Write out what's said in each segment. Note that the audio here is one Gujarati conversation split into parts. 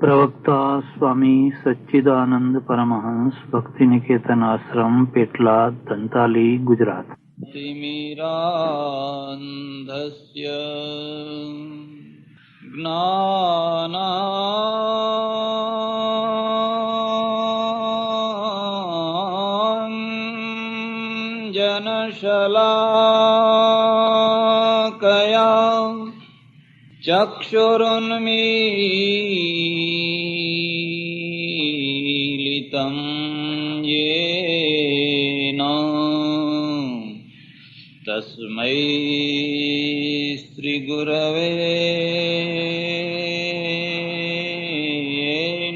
प्रवक्ता स्वामी सच्चिदानंद परमहंस भक्ति निकेतन आश्रम पेटलाद दंताली गुजरात। तिमिरान्धस्य ज्ञानाञ्जनशलाकया चक्षुरुन्मीलितं येन तस्मै श्रीगुरवे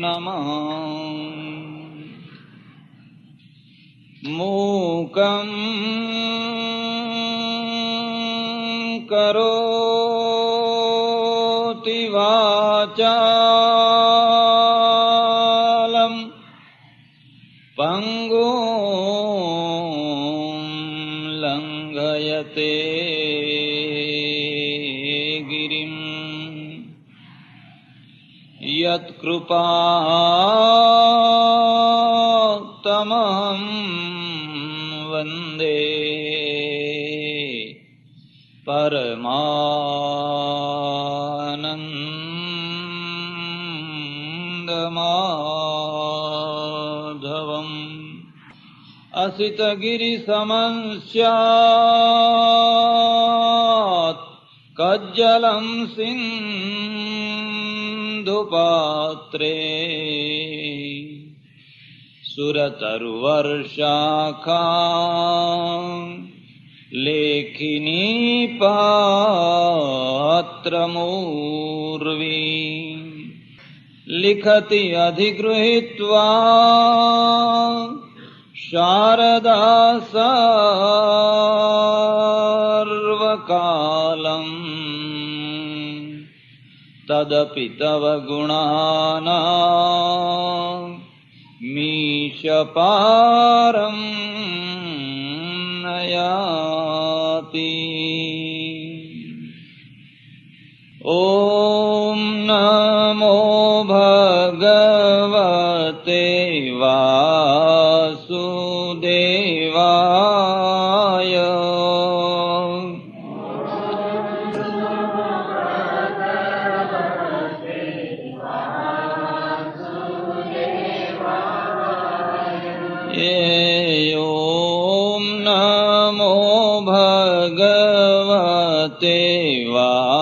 नमः। मूकं करोति वाचालं पंगुं लंघयते गिरिं यत्कृपातमहं वन्दे परमानन्दमाधवम्। असितगिरिसमं स्यात् कज्जलं सिन्धुपात्रे सुरतरुवर्षाखा लेखिनी पात्रमूर्वी लिखति अधिगृहीत्वा शारदा सर्वकालम्। तदपि तव गुणानां मीशपारं नयाति। ॐ नमो भगवते वासुदेवाय। ॐ नमो भगवते वासुदेवाय।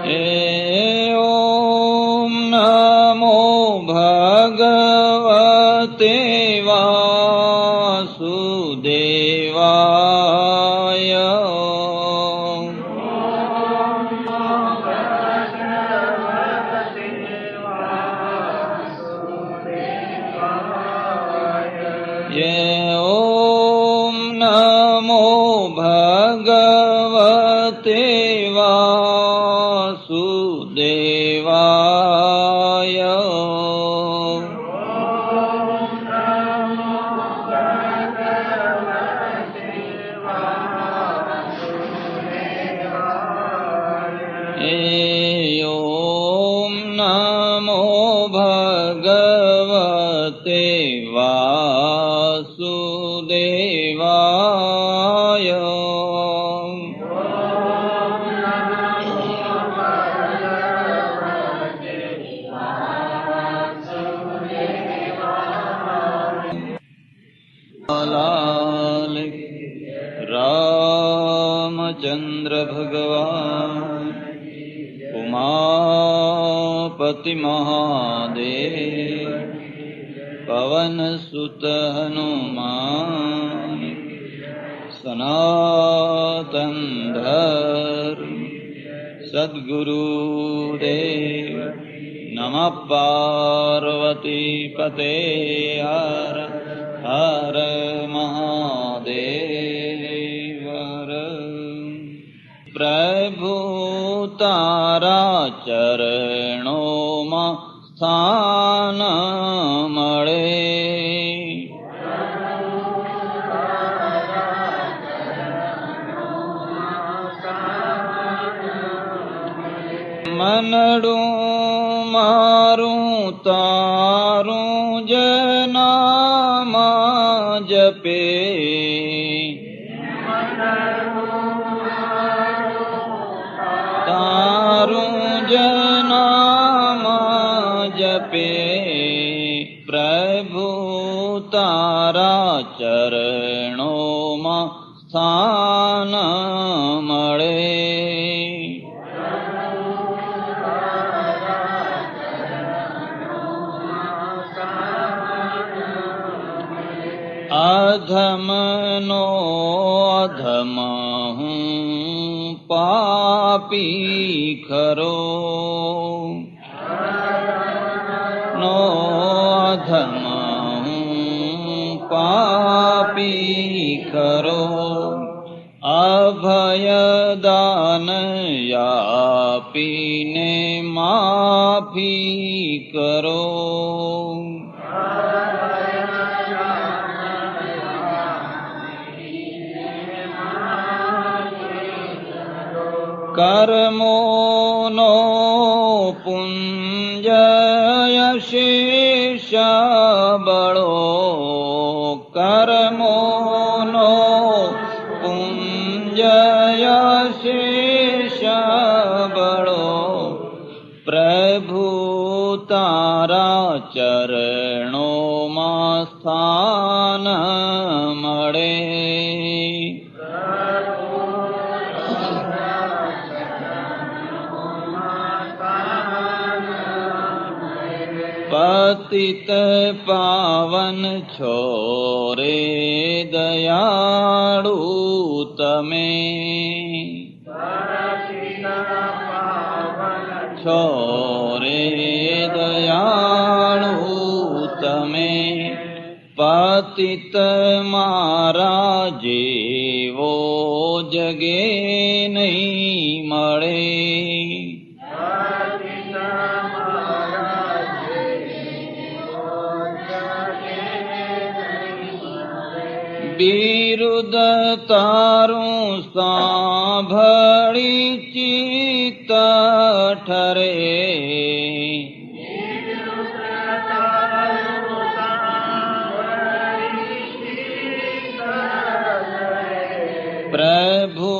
ॐ नमो भगवते वासुदेवाय। ॐ नमो भगवते वासुदेवाय। ॐ नमो भगवते वासुदेवाय। लाल रामचंद्र भगवान उमापति महादेव पवन सुत हनुमान सनातन धर्म सद्गुरुदेव नमः। पार्वती पते हर हर महादेव। प्रभु तारा चरणों में સ્થાન મળે. મનડું મારું તારું જ નામ જપે, તારું જ નામ જપે, પ્રભુ તારા ચરણોમાં સ્થાન મળે. અધમનો અધમ હું પાપી ખરો, નો અધમ હું પાપી ખરો, અભયદાન આપીને માફી કરો. કર્મોનો પુંજય શેષ બળો, કર્મોનો પુંજય શેષ બળો, પ્રભુ તારા ચરણોમાં સ્થાન મળે. પતિત પાવન છો રે દયાળુ તમે, છો રે દયાળુ તમે, પતિત મારા જેવો જગે નહીં મળે. બિરુદ તારું સાંભળી ચિત્ત ઠરે, પ્રભુ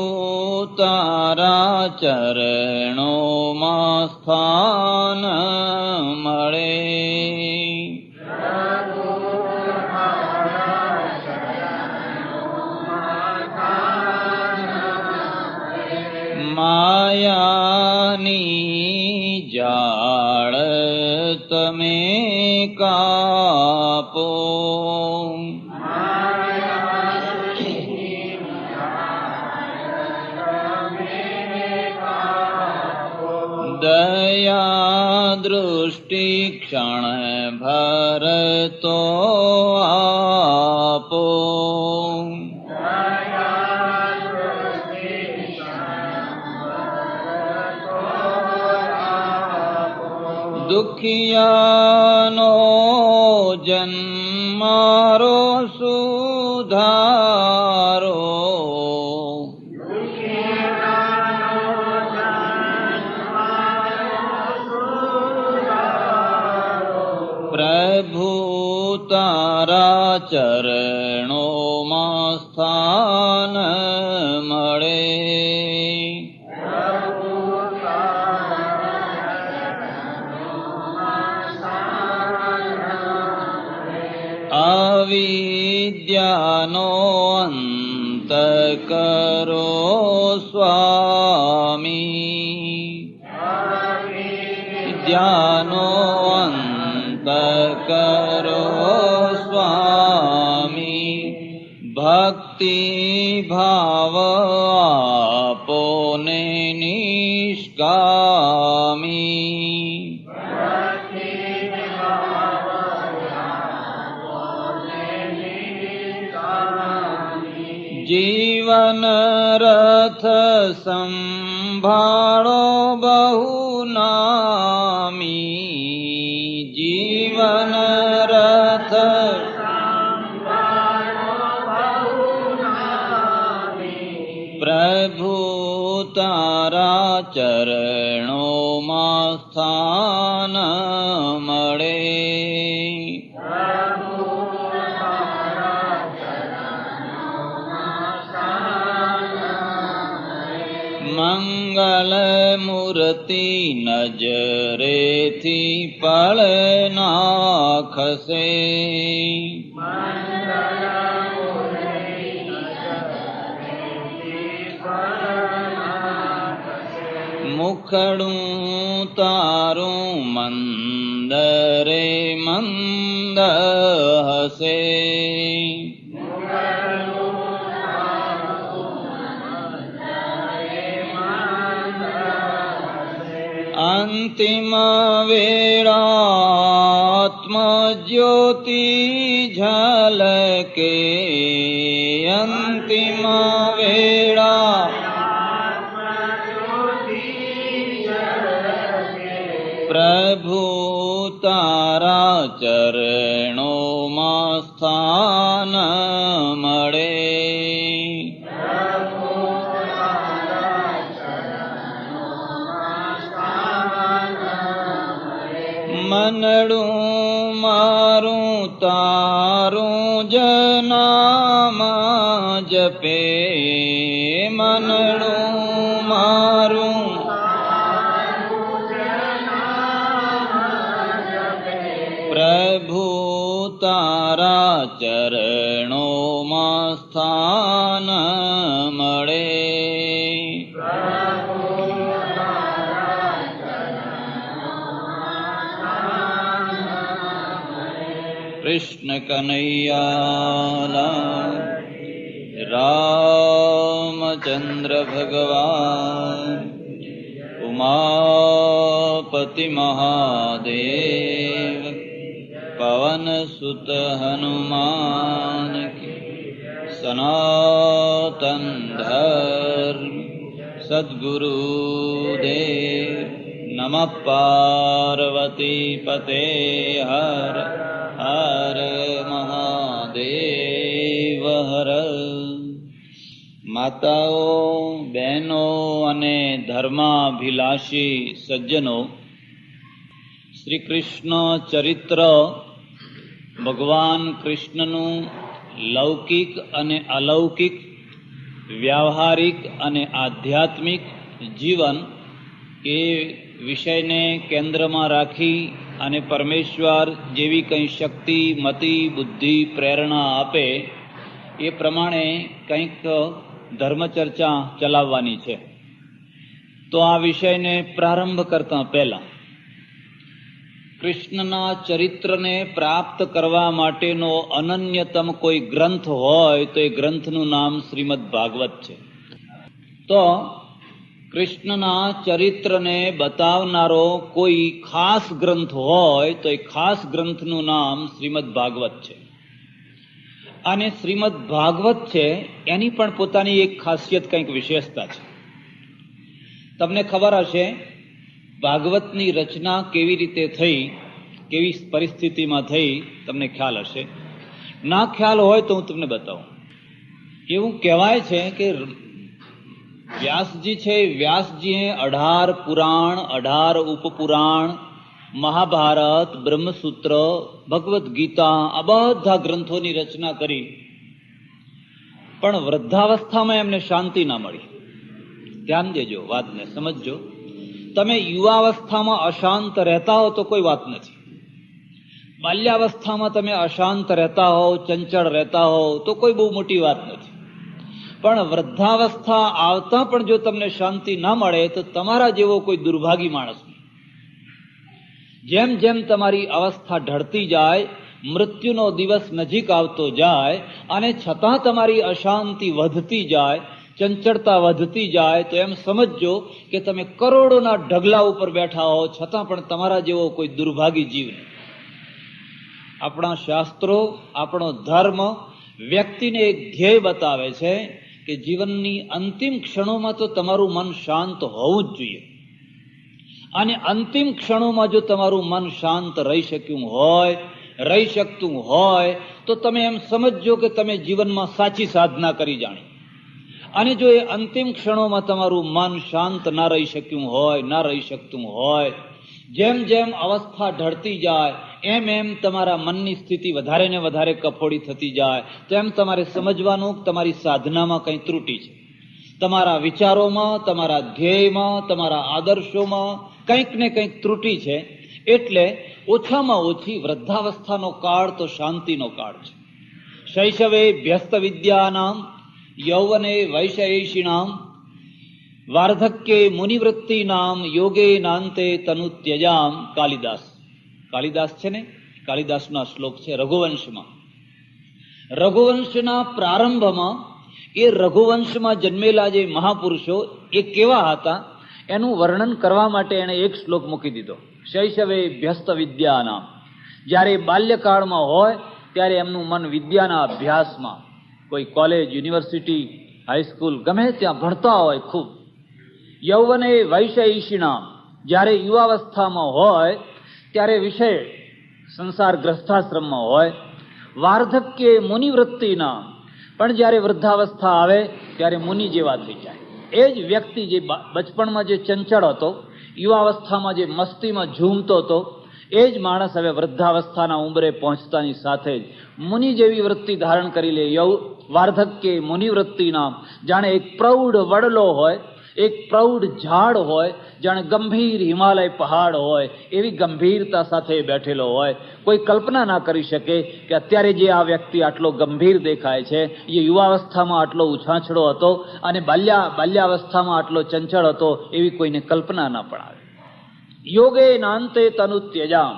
તારા ચરણોમાં સ્થાન મળે. માયાની જાળ તમે કાપો, દયા દૃષ્ટિ ક્ષણ ભર તો આપો, દુખિયાનો જન્મારો સુધારો, પ્રભુ તારા ચરણોમાં સ્થાન મળે. અવિદ્યાનો અંત કરો સ્વામી, વિદ્યાનો અંત કરો સ્વામી, ભક્તિ ભાવ આપોને નિષ્કામી, જીવન રથ સંભાળો બહુ નામી, જીવન રથ પ્રભુ તારા ચરણોમાં સ્થાન મળે. મંગલ મૂર્તિ નજરેથી પળ નાખશે. મુખડું તારું મંદરે મંદ હશે. અંતિમ વેળાત્મજ્યોતિ ઝલકે. અંતિમ વેળા પ્રભુ તારા ચરણોમાં સ્થાન મળે. મનડું મારું તારું જ નામ જપે. મનડું મારું પ્રભુ તારા ચરણોમાં સ્થાન મળે. કૃષ્ણ કનૈયા લાલ, રામચંદ્ર ભગવાન, ઉમાપતિ મહાદેવ, પવન સુત હનુમાન કી. સનાતન ધર્મ સદ્ગુરુદેવ. નમઃ પાર્વતી પતે. હર હર મહાદેવ હર. માતાઓ, બહેનો અને ધર્માભિલાષી સજ્જનો, શ્રી કૃષ્ણ ચરિત્ર ભગવાન કૃષ્ણનું લૌકિક અને અલૌકિક, વ્યાવહારિક અને આધ્યાત્મિક જીવન એ વિષયને કેન્દ્રમાં રાખી અને પરમેશ્વર જેવી કંઈ શક્તિ, મતિ, બુદ્ધિ, પ્રેરણા આપે એ પ્રમાણે કંઈક ધર્મચર્ચા ચલાવવાની છે. તો આ વિષયને પ્રારંભ કરતા પહેલા કૃષ્ણના ચરિત્રને પ્રાપ્ત કરવા માટેનો અનન્યતમ કોઈ ગ્રંથ હોય તો એ ગ્રંથનું નામ શ્રીમદ ભાગવત છે. તો કૃષ્ણના ચરિત્રને બતાવનારો કોઈ ખાસ ગ્રંથ હોય તો એ ખાસ ગ્રંથનું નામ શ્રીમદ ભાગવત છે. અને શ્રીમદ ભાગવત છે એની પણ પોતાની એક ખાસિયત, કંઈક વિશેષતા છે. તમને ખબર હશે ભાગવતની રચના કેવી રીતે થઈ, કેવી પરિસ્થિતિમાં થઈ, તમને ખ્યાલ હશે. ના ખ્યાલ હોય તો હું તમને બતાવું. એવું કહેવાય છે કે વ્યાસજી છે, વ્યાસજીએ 18 પુરાણ, 18 ઉપપુરાણ, મહાભારત, બ્રહ્મસૂત્ર, ભગવદ્ ગીતા, આ બધા ગ્રંથોની રચના કરી. પણ વૃદ્ધાવસ્થામાં એમને શાંતિ ના મળી. ધ્યાન દેજો, વાતને સમજજો. તમે યુવાવસ્થામાં અશાંત રહેતા હો તો કોઈ વાત નથી. બાલ્યાવસ્થામાં તમે અશાંત રહેતા હો, ચંચળ રહેતા હો તો કોઈ બહુ મોટી વાત નથી. પણ વૃદ્ધાવસ્થા આવતા પણ જો તમને શાંતિ ના મળે તો તમારા જેવો કોઈ દુર્ભાગી માણસ નહીં. જેમ જેમ તમારી અવસ્થા ઢળતી જાય, મૃત્યુનો દિવસ નજીક આવતો જાય અને છતાં તમારી અશાંતિ વધતી જાય, ચંચળતા વધતી જાય, તો એમ સમજજો કે તમે કરોડોના ઢગલા ઉપર બેઠા હો છતાં પણ તમારા જેવો કોઈ દુર્ભાગી જીવ નહીં. આપણા શાસ્ત્રો, આપણો ધર્મ વ્યક્તિને એક ધ્યેય બતાવે છે કે જીવનની અંતિમ ક્ષણોમાં તો તમારું મન શાંત હોવું જ જોઈએ. અને અંતિમ ક્ષણોમાં જો તમારું મન શાંત રહી શકતું હોય તો તમે એમ સમજજો કે તમે જીવનમાં સાચી સાધના કરી જાણી. અને જો એ અંતિમ ક્ષણોમાં તમારું મન શાંત ના રહી શકતું હોય, જેમ જેમ અવસ્થા ઢળતી જાય એમ એમ તમારા મનની સ્થિતિ વધારે ને વધારે કફોડી થતી જાય, તેમ તમારે સમજવાનું કે તમારી સાધનામાં કંઈ ત્રુટી છે. તમારા વિચારોમાં, તમારા ધ્યેયમાં, તમારા આદર્શોમાં કંઈક ને કંઈક ત્રુટી છે. એટલે ઓછામાં ઓછી વૃદ્ધાવસ્થાનો કાળ તો શાંતિનો કાળ છે. શૈશવે ભ્યસ્ત વિદ્યાનામ, યૌવને વૈષયિષિણામ, વાર્ધક્યે મુનિવૃત્તિનામ, યોગે નાંતે તનુ ત્યજામ. કાલિદાસ છે ને, કાલિદાસનો શ્લોક છે રઘુવંશના પ્રારંભમાં. એ રઘુવંશમાં જન્મેલા જે મહાપુરુષો એ કેવા હતા એનું વર્ણન કરવા માટે એણે એક શ્લોક મૂકી દીધો. શૈશવે ભ્યસ્ત વિદ્યાનામ, જ્યારે બાલ્યકાળમાં હોય ત્યારે એમનું મન વિદ્યાના અભ્યાસમાં, કોઈ કોલેજ, યુનિવર્સિટી, હાઈસ્કૂલ ગમે ત્યાં ભણતા હોય ખૂબ. યૌવને વૈષયિષિણામ, જ્યારે યુવાવસ્થામાં હોય ત્યારે વિષય સંસાર ગ્રસ્થાશ્રમમાં હોય. વાર્ધક્યે મુનિવૃત્તિનામ, પણ જ્યારે વૃદ્ધાવસ્થા આવે ત્યારે મુનિ જેવા થઈ જાય. એ જ વ્યક્તિ જે બચપણમાં જે ચંચળ હતો, યુવાવસ્થામાં જે મસ્તીમાં ઝૂમતો હતો, એ જ માણસ હવે વૃદ્ધાવસ્થાના ઉંબરે પહોંચતાની સાથે જ મુનિ જેવી વૃત્તિ ધારણ કરી લે. વાર્ધક્યે મુનિવૃત્તિ નામ, જાણે એક પ્રૌઢ વડલો હોય, એક પ્રૌઢ ઝાડ હોય, જાણે ગંભીર હિમાલય પહાડ હોય એવી ગંભીરતા સાથે બેઠેલો હોય. કોઈ કલ્પના ના કરી શકે કે અત્યારે જે આ વ્યક્તિ આટલો ગંભીર દેખાય છે એ યુવાવસ્થામાં આટલો ઉછાંછડો હતો અને બાલ્યાવસ્થામાં આટલો ચંચળ હતો, એવી કોઈને કલ્પના ના પણ આવે. યોગે નાંતે તનુ ત્યજામ,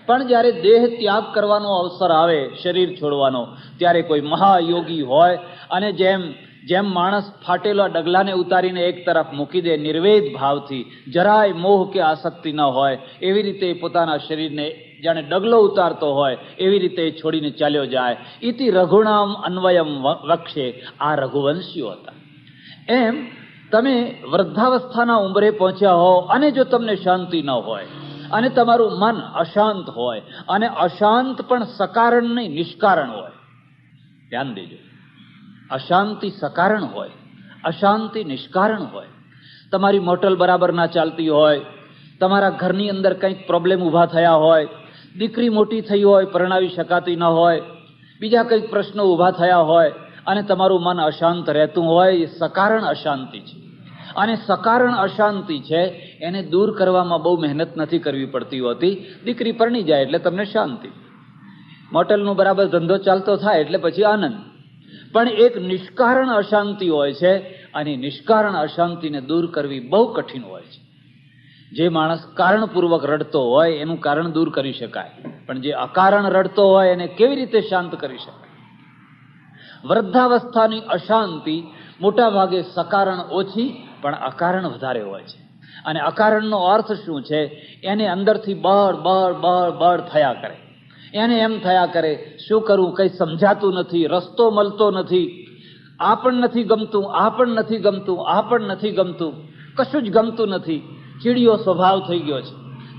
પણ જ્યારે દેહ ત્યાગ કરવાનો અવસર આવે, શરીર છોડવાનો, ત્યારે કોઈ મહાયોગી હોય અને જેમ માણસ ફાટેલા ડગલાને ઉતારીને એક તરફ મૂકી દે નિર્વેદ ભાવથી, જરાય મોહ કે આસક્તિ ન હોય, એવી રીતે પોતાના શરીરને જાણે ડગલો ઉતારતો હોય એવી રીતે છોડીને ચાલ્યો જાય. ઇતિ રઘુણામ અન્વયમ વક્ષે, આ રઘુવંશીઓ હતા. એમ તમે વૃદ્ધાવસ્થાના ઉંબરે પહોંચ્યા હો અને જો તમને શાંતિ ન હોય અને તમારું મન અશાંત હોય, અને અશાંત પણ સકારણ નહીં નિષ્કારણ હોય, ધ્યાન દેજો, અશાંતિ સકારણ હોય, અશાંતિ નિષ્કારણ હોય. તમારી મોટલ બરાબર ના ચાલતી હોય, તમારા ઘરની અંદર કંઈક પ્રોબ્લેમ ઊભા થયા હોય, દીકરી મોટી થઈ હોય પરણાવી શકાતી ન હોય, બીજા કંઈક પ્રશ્નો ઊભા થયા હોય અને તમારું મન અશાંત રહેતું હોય, એ સકારણ અશાંતિ છે. અને સકારણ અશાંતિ છે એને દૂર કરવામાં બહુ મહેનત નથી કરવી પડતી હોતી. દીકરી પરણી જાય એટલે તમને શાંતિ, મોટલનો બરાબર ધંધો ચાલતો થાય એટલે પછી આનંદ. પણ એક નિષ્કારણ અશાંતિ હોય છે, અને નિષ્કારણ અશાંતિને દૂર કરવી બહુ કઠિન હોય છે. જે માણસ કારણપૂર્વક રડતો હોય એનું કારણ દૂર કરી શકાય, પણ જે અકારણ રડતો હોય એને કેવી રીતે શાંત કરી શકાય? વૃદ્ધાવસ્થાની અશાંતિ મોટા ભાગે સકારણ ઓછી પણ અકારણ વધારે હોય છે. અને અકારણનો અર્થ શું છે? એને અંદરથી બળ થયા કરે. એને એમ થયા કરે, શું કરવું કંઈ સમજાતું નથી, રસ્તો મળતો નથી, આ પણ નથી ગમતું, આ પણ નથી ગમતું, આ પણ નથી ગમતું, કશું જ ગમતું નથી. ચીડિયો સ્વભાવ થઈ ગયો છે.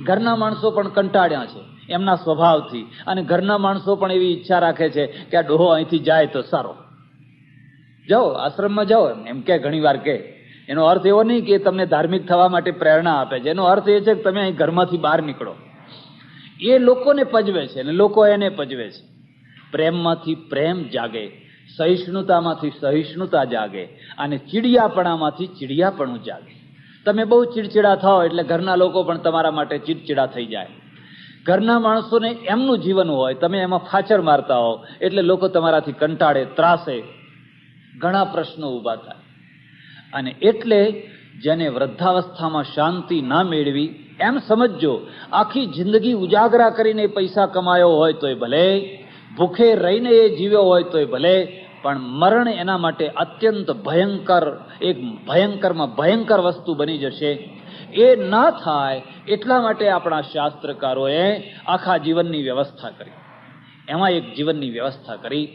ઘરના માણસો પણ કંટાળ્યા છે એમના સ્વભાવથી, અને ઘરના માણસો પણ એવી ઈચ્છા રાખે છે કે આ ડોહો અહીંથી જાય તો સારો, જાઓ આશ્રમમાં જાઓ, એમ કે ઘણી વાર કે. એનો અર્થ એવો નહીં કે તમને ધાર્મિક થવા માટે પ્રેરણા આપે છે. એનો અર્થ એ છે કે તમે અહીં ઘરમાંથી બહાર નીકળો. એ લોકોને પજવે છે અને લોકો એને પજવે છે. પ્રેમમાંથી પ્રેમ જાગે, સહિષ્ણુતામાંથી સહિષ્ણુતા જાગે, અને ચીડિયાપણામાંથી ચીડિયાપણું જાગે. તમે બહુ ચીડચીડા થાઓ એટલે ઘરના લોકો પણ તમારા માટે ચીડચીડા થઈ જાય. ઘરના માણસોને એમનું જીવન હોય, તમે એમાં ફાચર મારતા હો એટલે લોકો તમારાથી કંટાળે, ત્રાસે, ઘણા પ્રશ્નો ઊભા થાય. અને એટલે જેને વૃદ્ધાવસ્થામાં શાંતિ ના મેળવી, એમ સમજજો આખી જિંદગી ઉજાગરા કરીને પૈસા કમાયો હોય તોય ભલે, ભૂખે રહીને એ જીવ્યો હોય તોય ભલે, પણ મરણ એના માટે અત્યંત ભયંકર, એક ભયંકરમાં ભયંકર વસ્તુ બની જશે. એ ન થાય એટલા માટે આપણા શાસ્ત્રકારોએ આખા જીવનની વ્યવસ્થા કરી. એમાં એક જીવનની વ્યવસ્થા કરી.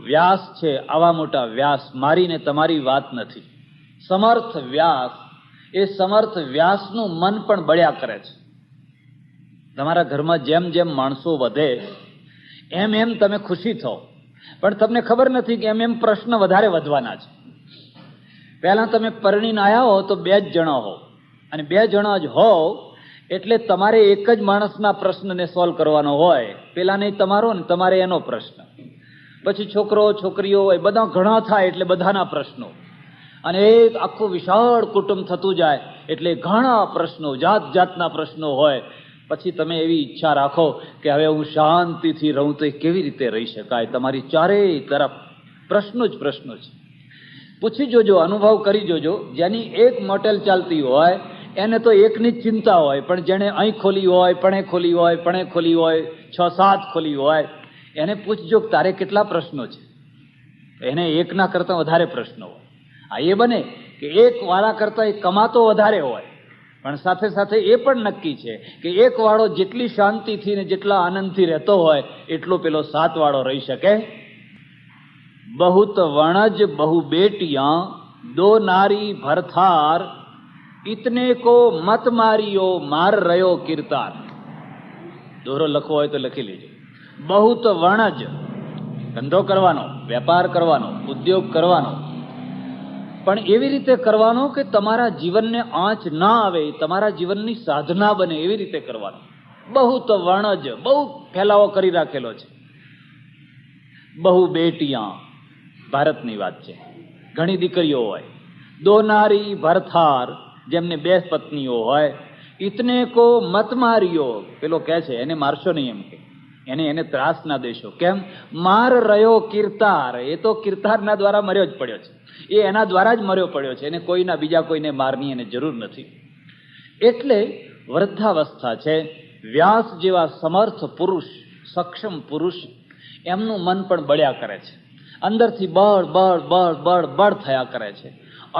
વ્યાસ છે, આવા મોટા વ્યાસ મારીને તમારી વાત નથી, સમર્થ વ્યાસ એ સમર્થ વ્યાસનું મન પણ બળ્યા કરે છે. તમારા ઘરમાં જેમ જેમ માણસો વધે એમ એમ તમે ખુશી થો, પણ તમને ખબર નથી કે એમ એમ પ્રશ્ન વધારે વધવાના છે. પહેલા તમે પરણીને આવ્યા હો તો 2 જ જણા હો, અને 2 જણા જ હો એટલે તમારે એક જ માણસના પ્રશ્નને સોલ્વ કરવાનો હોય. પેલા નહીં તમારો ને તમારે એનો પ્રશ્ન. પછી છોકરો છોકરીઓ હોય બધા ઘણા થાય એટલે બધાના પ્રશ્નો, અને એક આખું વિશાળ કુટુંબ થતું જાય એટલે ઘણા પ્રશ્નો, જાત જાતના પ્રશ્નો હોય. પછી તમે એવી ઈચ્છા રાખો કે હવે હું શાંતિથી રહું તો એ કેવી રીતે રહી શકાય. તમારી ચારેય તરફ પ્રશ્નો જ પ્રશ્નો છે. પૂછી જોજો, અનુભવ કરી જોજો. જેની એક મોટેલ ચાલતી હોય એને તો એકની જ ચિંતા હોય, પણ જેને અહીં ખોલી હોય, પણે ખોલી હોય, પણે ખોલી હોય, 6-7 ખોલી હોય, એને પૂછજો કે તારે કેટલા પ્રશ્નો છે. એને એકના કરતા વધારે પ્રશ્નો હોય. આ એ બને કે એક વાળા કરતા એ કમાતો વધારે હોય, પણ સાથે સાથે એ પણ નક્કી છે કે એક વાળો જેટલી શાંતિથી ને જેટલા આનંદથી રહેતો હોય એટલો પેલો 7 વાળો રહી શકે. બહુત વણજ બહુ બેટિયા, 2 નારી ભરથાર, ઇતને કો મત મારિયો, માર રહ્યો કિરતાર. દોરો લખવો હોય તો લખી લેજો. બહુત વણજ, ધંધો કરવાનો, વેપાર કરવાનો, ઉદ્યોગ કરવાનો, પણ એવી રીતે કરવાનો કે તમારા જીવનને આંચ ના આવે, તમારા જીવનની સાધના બને એવી રીતે કરવાનો. બહુત વણજ, બહુ ફેલાવો કરી રાખેલો છે. બહુ બેટિયા, ભારતની વાત છે, ઘણી દીકરીઓ હોય. 2 નારી ભરથાર, જેમને 2 પત્નીઓ હોય. ઇતને કો મત માર્યો, પેલો કહે છે એને મારશો નહીં, એમ કે એને ત્રાસ ના દેશો. કેમ? માર રહ્યો કિરતાર, એ તો કિરતારના દ્વારા મર્યો જ પડ્યો છે. એ એના દ્વારા જ મર્યો પડ્યો છે. એને કોઈના બીજા કોઈને મારની એને જરૂર નથી. એટલે વૃદ્ધાવસ્થા છે. વ્યાસ જેવા સમર્થ પુરુષ, સક્ષમ પુરુષ, એમનું મન પણ બળ્યા કરે છે. અંદરથી બળ બળ બળ બળ બળ થયા કરે છે.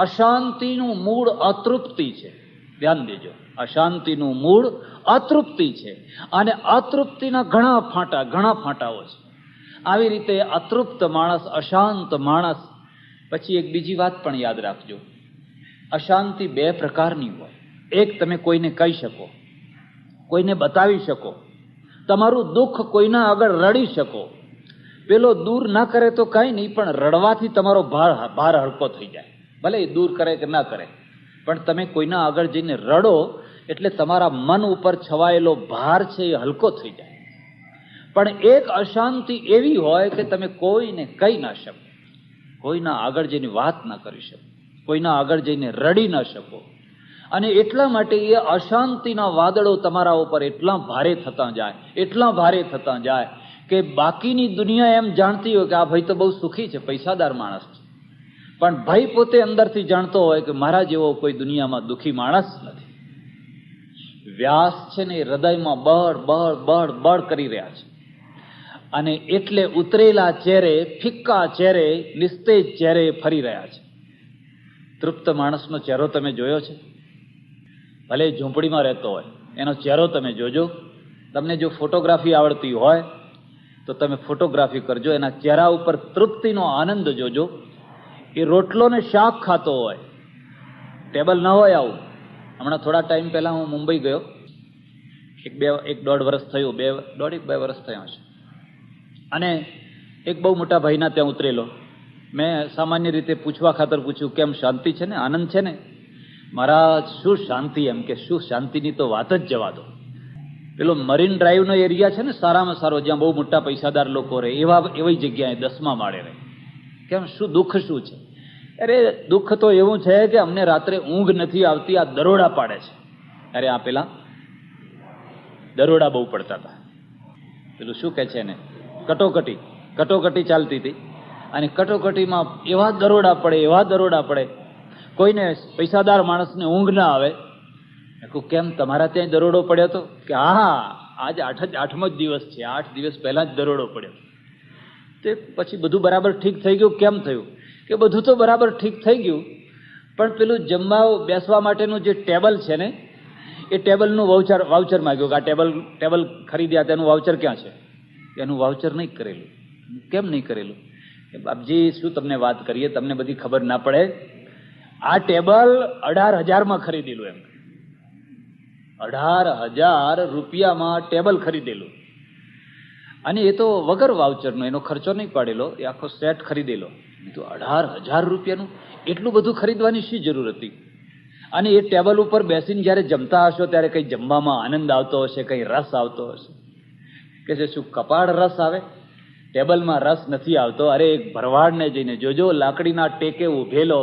અશાંતિનું મૂળ અતૃપ્તિ છે. ધ્યાન દેજો, અશાંતિનું મૂળ અતૃપ્તિ છે, અને અતૃપ્તિના ઘણા ફાંટાઓ છે. આવી રીતે અતૃપ્ત માણસ, અશાંત માણસ. પછી એક બીજી વાત પણ યાદ રાખજો, અશાંતિ 2 પ્રકારની હોય. એક, તમે કોઈને કહી શકો, કોઈને બતાવી શકો, તમારું દુઃખ કોઈના આગળ રડી શકો. પેલો દૂર ના કરે તો કાંઈ નહીં, પણ રડવાથી તમારો ભાર હલકો થઈ જાય. ભલે એ દૂર કરે કે ના કરે, પણ તમે કોઈના આગળ જઈને રડો એટલે તમારા મન ઉપર છવાયેલો ભાર છે એ હલકો થઈ જાય. પણ એક અશાંતિ એવી હોય કે તમે કોઈને કહી ના શકો, કોઈના આગળ જઈને વાત ના કરી શકો, કોઈના આગળ જઈને રડી ના શકો. અને એટલા માટે એ અશાંતિના વાદળો તમારા ઉપર એટલા ભારે થતા જાય કે બાકીની દુનિયા એમ જાણતી હોય કે આ ભાઈ તો બહુ સુખી છે, પૈસાદાર માણસ છે, પણ ભાઈ પોતે અંદરથી જાણતો હોય કે મારા જેવો કોઈ દુનિયામાં દુખી માણસ નથી. વ્યાસ છે ને એ હૃદયમાં બળ બળ બળ બળ કરી રહ્યા છે, અને એટલે ઉતરેલા ચહેરે, ફિક્કા ચહેરે, નિસ્તેજ ચહેરે ફરી રહ્યા છે. તૃપ્ત માણસનો ચહેરો તમે જોયો છે? ભલે ઝૂંપડીમાં રહેતો હોય, એનો ચહેરો તમે જોજો. તમને જો ફોટોગ્રાફી આવડતી હોય તો તમે ફોટોગ્રાફી કરજો, એના ચહેરા ઉપર તૃપ્તિનો આનંદ જોજો. એ રોટલો ને શાક ખાતો હોય, ટેબલ ન હોય આવું. હમણાં થોડા ટાઈમ પહેલા હું મુંબઈ ગયો, 1-1.5 વર્ષ થયું, 1.5 વર્ષ થયા હશે, અને એક બહુ મોટા ભાઈના ત્યાં ઉતરેલો. મેં સામાન્ય રીતે પૂછવા ખાતર પૂછ્યું, કેમ શાંતિ છે ને, આનંદ છે ને? મહારાજ શું શાંતિ, એમ કે શું શાંતિની તો વાત જ જવા દો. પેલો મરીન ડ્રાઈવનો એરિયા છે ને, સારામાં સારો, જ્યાં બહુ મોટા પૈસાદાર લોકો રહે, એવી જગ્યાએ 10મા માળે રહે. કેમ, શું દુઃખ શું છે? અરે દુઃખ તો એવું છે કે અમને રાત્રે ઊંઘ નથી આવતી, આ દરોડા પાડે છે. અરે આ પેલા દરોડા બહુ પડતા હતા. પેલું શું કે છે એને, કટોકટી ચાલતી હતી, અને કટોકટીમાં એવા દરોડા પડે, કોઈને પૈસાદાર માણસને ઊંઘ ના આવે. કેમ, તમારા ત્યાં દરોડો પડ્યો હતો? કે હા, આજે 8મો જ દિવસ છે, 8 દિવસ પહેલા જ દરોડો પડ્યો. તે પછી બધું બરાબર ઠીક થઈ ગયું? કેમ થયું? કે બધું તો બરાબર ઠીક થઈ ગયું, પણ પેલું જમવા બેસવા માટેનું જે ટેબલ છે ને, એ ટેબલનું વાઉચર માંગ્યું. કે આ ટેબલ ખરીદ્યા, તેનું વાઉચર ક્યાં છે? એનું વાઉચર નહીં કરેલું. કેમ નહીં કરેલું? કે બાપજી શું તમને વાત કરીએ, તમને બધી ખબર ના પડે. આ ટેબલ 18,000 ખરીદેલું, એમ 18,000 રૂપિયામાં ટેબલ ખરીદેલું, અને એ તો વગર વાઉચરનો, એનો ખર્ચો નહીં પાડેલો, એ આખો સેટ ખરીદેલો. તો 18,000 રૂપિયાનું એટલું બધું ખરીદવાની શી જરૂર હતી? અને એ ટેબલ ઉપર બેસીને જયારે જમતા હશો ત્યારે કઈ જમવામાં આનંદ આવતો હશે, કઈ રસ આવતો હશે. કે છે શું કપાળ રસ આવે? ટેબલમાં રસ નથી આવતો. અરે એક ભરવાડને જઈને જોજો, લાકડીના ટેકે ઉભેલો,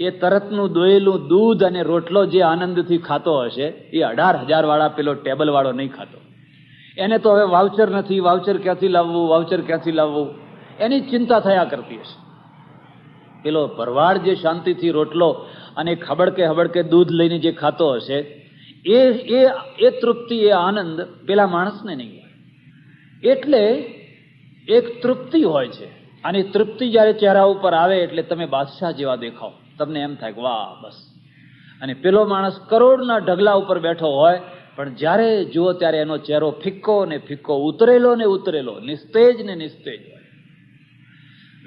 એ તરતનું દોયેલું દૂધ અને રોટલો જે આનંદથી ખાતો હશે, એ 18,000 વાળા પેલો ટેબલ વાળો નહીં ખાતો. એને તો હવે વાઉચર નથી, વાઉચર ક્યાંથી લાવવું, વાઉચર ક્યાંથી લાવવું, એની ચિંતા થયા કરતી હશે. પેલો ભરવાડ જે શાંતિથી રોટલો અને હબડકે દૂધ લઈને જે ખાતો હશે, એ તૃપ્તિ, એ આનંદ પેલા માણસને નહીં. એટલે એક તૃપ્તિ હોય છે, અને તૃપ્તિ જયારે ચહેરા ઉપર આવે એટલે તમે બાદશાહ જેવા દેખાવ. તમને એમ થાય કે વાહ બસ. અને પેલો માણસ કરોડના ઢગલા ઉપર બેઠો હોય, પણ જ્યારે જુઓ ત્યારે એનો ચહેરો ફિક્કો ને ફિક્કો, ઉતરેલો ને ઉતરેલો, નિસ્તેજ ને નિસ્તેજ હોય.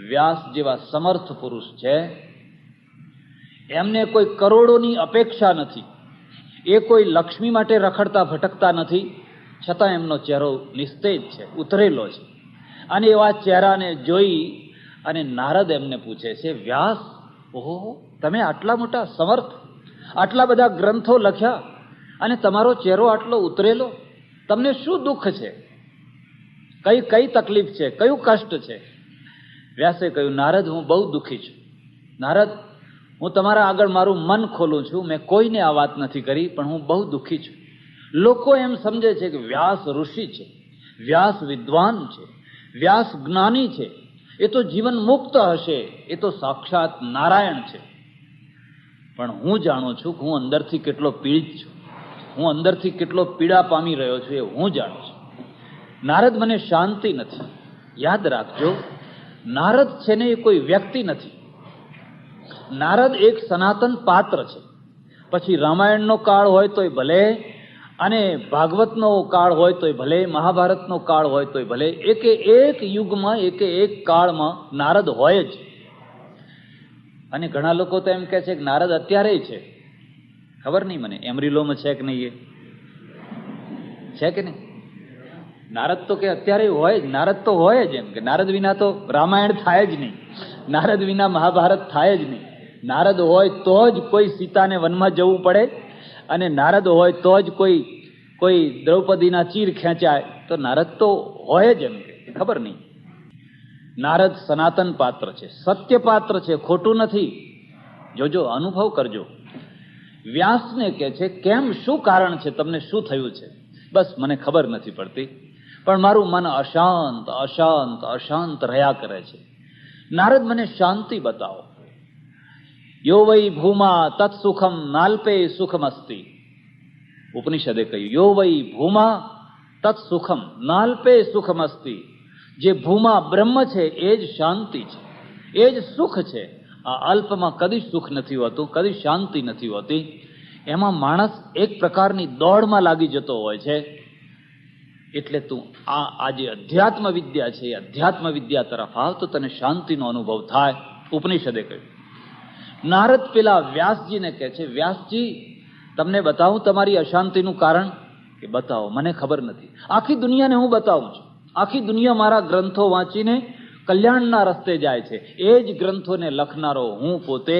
વ્યાસ જેવા સમર્થ પુરુષ છે, એમને કોઈ કરોડોની અપેક્ષા નથી, એ કોઈ લક્ષ્મી માટે રખડતા ભટકતા નથી, છતાં એમનો ચહેરો નિસ્તેજ છે, ઉતરેલો છે. અને એવા ચહેરાને જોઈ અને નારદ એમને પૂછે છે, વ્યાસ, ઓહો, તમે આટલા મોટા સમર્થ, આટલા બધા ગ્રંથો લખ્યા, અને તમારો ચહેરો આટલો ઉતરેલો, તમને શું દુઃખ છે? કઈ તકલીફ છે? કયું કષ્ટ છે? વ્યાસે કહ્યું, નારદ, હું બહુ દુઃખી છું. નારદ, હું તમારા આગળ મારું મન ખોલું છું. મેં કોઈને આ વાત નથી કરી, પણ હું બહુ દુઃખી છું. લોકો એમ સમજે છે કે વ્યાસ ઋષિ છે, વ્યાસ વિદ્વાન છે, વ્યાસ જ્ઞાની છે, એ તો જીવન મુક્ત હશે, એ તો સાક્ષાત નારાયણ છે. પણ હું જાણું છું કે હું અંદરથી કેટલો પીડિત છું, હું અંદરથી કેટલો પીડા પામી રહ્યો છું, એ હું જાણું છું. નારદ, મને શાંતિ નથી. યાદ રાખજો, નારદ છે ને એ કોઈ વ્યક્તિ નથી. નારદ એક સનાતન પાત્ર છે. પછી રામાયણનો કાળ હોય તોય ભલે, અને ભાગવતનો કાળ હોય તોય ભલે, મહાભારતનો કાળ હોય તોય ભલે, એક યુગમાં, એક કાળમાં નારદ હોય જ. અને ઘણા લોકો તો એમ કહે છે કે નારદ અત્યારે છે. ખબર નહીં મને, એમરીલોમાં છે કે નહીં, એ છે કે નહીં? નારદ તો કે અત્યારે હોય જ, નારદ તો હોય જ. એમ કે નારદ વિના તો રામાયણ થાય જ નહીં, નારદ વિના મહાભારત થાય જ નહીં. નારદ હોય તો જ કોઈ સીતાને વનમાં જવું પડે, અને નારદ હોય તો જ કોઈ દ્રૌપદીના ચીર ખેંચાય. તો નારદ તો હોય જ. એમ કે ખબર નહીં. નારદ સનાતન પાત્ર છે, સત્ય પાત્ર છે, ખોટું નથી. જોજો, અનુભવ કરજો. વ્યાસને કે છે, કેમ, શું કારણ છે, તમને શું થયું છે? બસ મને ખબર નથી પડતી, પણ મારું મન અશાંત અશાંત અશાંત રહ્યા કરે છે. નારદ, મને શાંતિ બતાવો. યો વૈ ભૂમા તત્સુખમ નાલ્પે સુખમસ્તિ. ઉપનિષદે કહ્યું, યો વૈ ભૂમા તત્સુખમ નાલ્પે સુખમસ્તિ. જે ભૂમા બ્રહ્મ છે એ જ શાંતિ છે, એ જ સુખ છે. આ અલ્પમાં કદી સુખ નથી હોતું, કદી શાંતિ નથી હોતી. એમાં માણસ એક પ્રકારની દોડમાં લાગી જતો હોય છે. એટલે તું આ જે અધ્યાત્મ વિદ્યા છે, એ અધ્યાત્મ વિદ્યા તરફ આવ તો તને શાંતિનો અનુભવ થાય. ઉપનિષદે કહ્યું. નારદ પેલા વ્યાસજીને કહે છે, વ્યાસજી, તમને બતાવું તમારી અશાંતિનું કારણ? કે બતાવો, મને ખબર નથી. આખી દુનિયાને હું બતાવું છું. આખી દુનિયા મારા ગ્રંથો વાંચીને કલ્યાણના રસ્તે જાય છે. એ જ ગ્રંથોને લખનારો હું પોતે,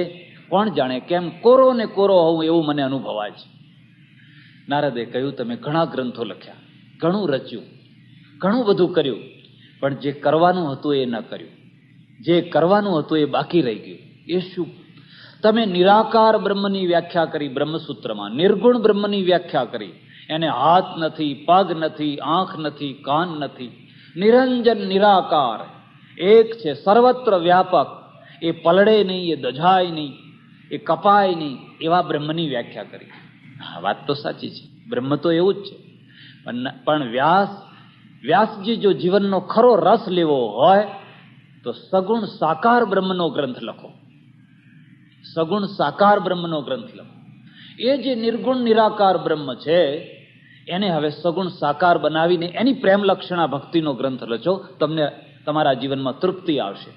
કોણ જાણે કેમ કોરો ને કોરો હોઉં એવું મને અનુભવાય છે. નારદે કહ્યું, તમે ઘણા ગ્રંથો લખ્યા, ઘણું રચ્યું, ઘણું બધું કર્યું, પણ જે કરવાનું હતું એ ન કર્યું. જે કરવાનું હતું એ બાકી રહી ગયું. એ શું? તમે નિરાકાર બ્રહ્મની વ્યાખ્યા કરી બ્રહ્મસૂત્રમાં, નિર્ગુણ બ્રહ્મની વ્યાખ્યા કરી. એને હાથ નથી, પગ નથી, આંખ નથી, કાન નથી, નિરંજન નિરાકાર એક છે, સર્વત્ર વ્યાપક. એ પલળે નહીં, એ દજાય નહીં, એ કપાય નહીં, એવા બ્રહ્મની વ્યાખ્યા કરી. હા, વાત તો સાચી છે, બ્રહ્મ તો એવું જ છે. પણ વ્યાસજી જો જીવનનો ખરો રસ લેવો હોય તો સગુણ સાકાર બ્રહ્મનો ગ્રંથ લખો. સગુણ સાકાર બ્રહ્મનો ગ્રંથ લખો. એ જે નિર્ગુણ નિરાકાર બ્રહ્મ છે એને હવે સગુણ સાકાર બનાવીને એની પ્રેમ લક્ષણા ભક્તિનો ગ્રંથ લખો. તમને તમારા જીવનમાં તૃપ્તિ આવશે,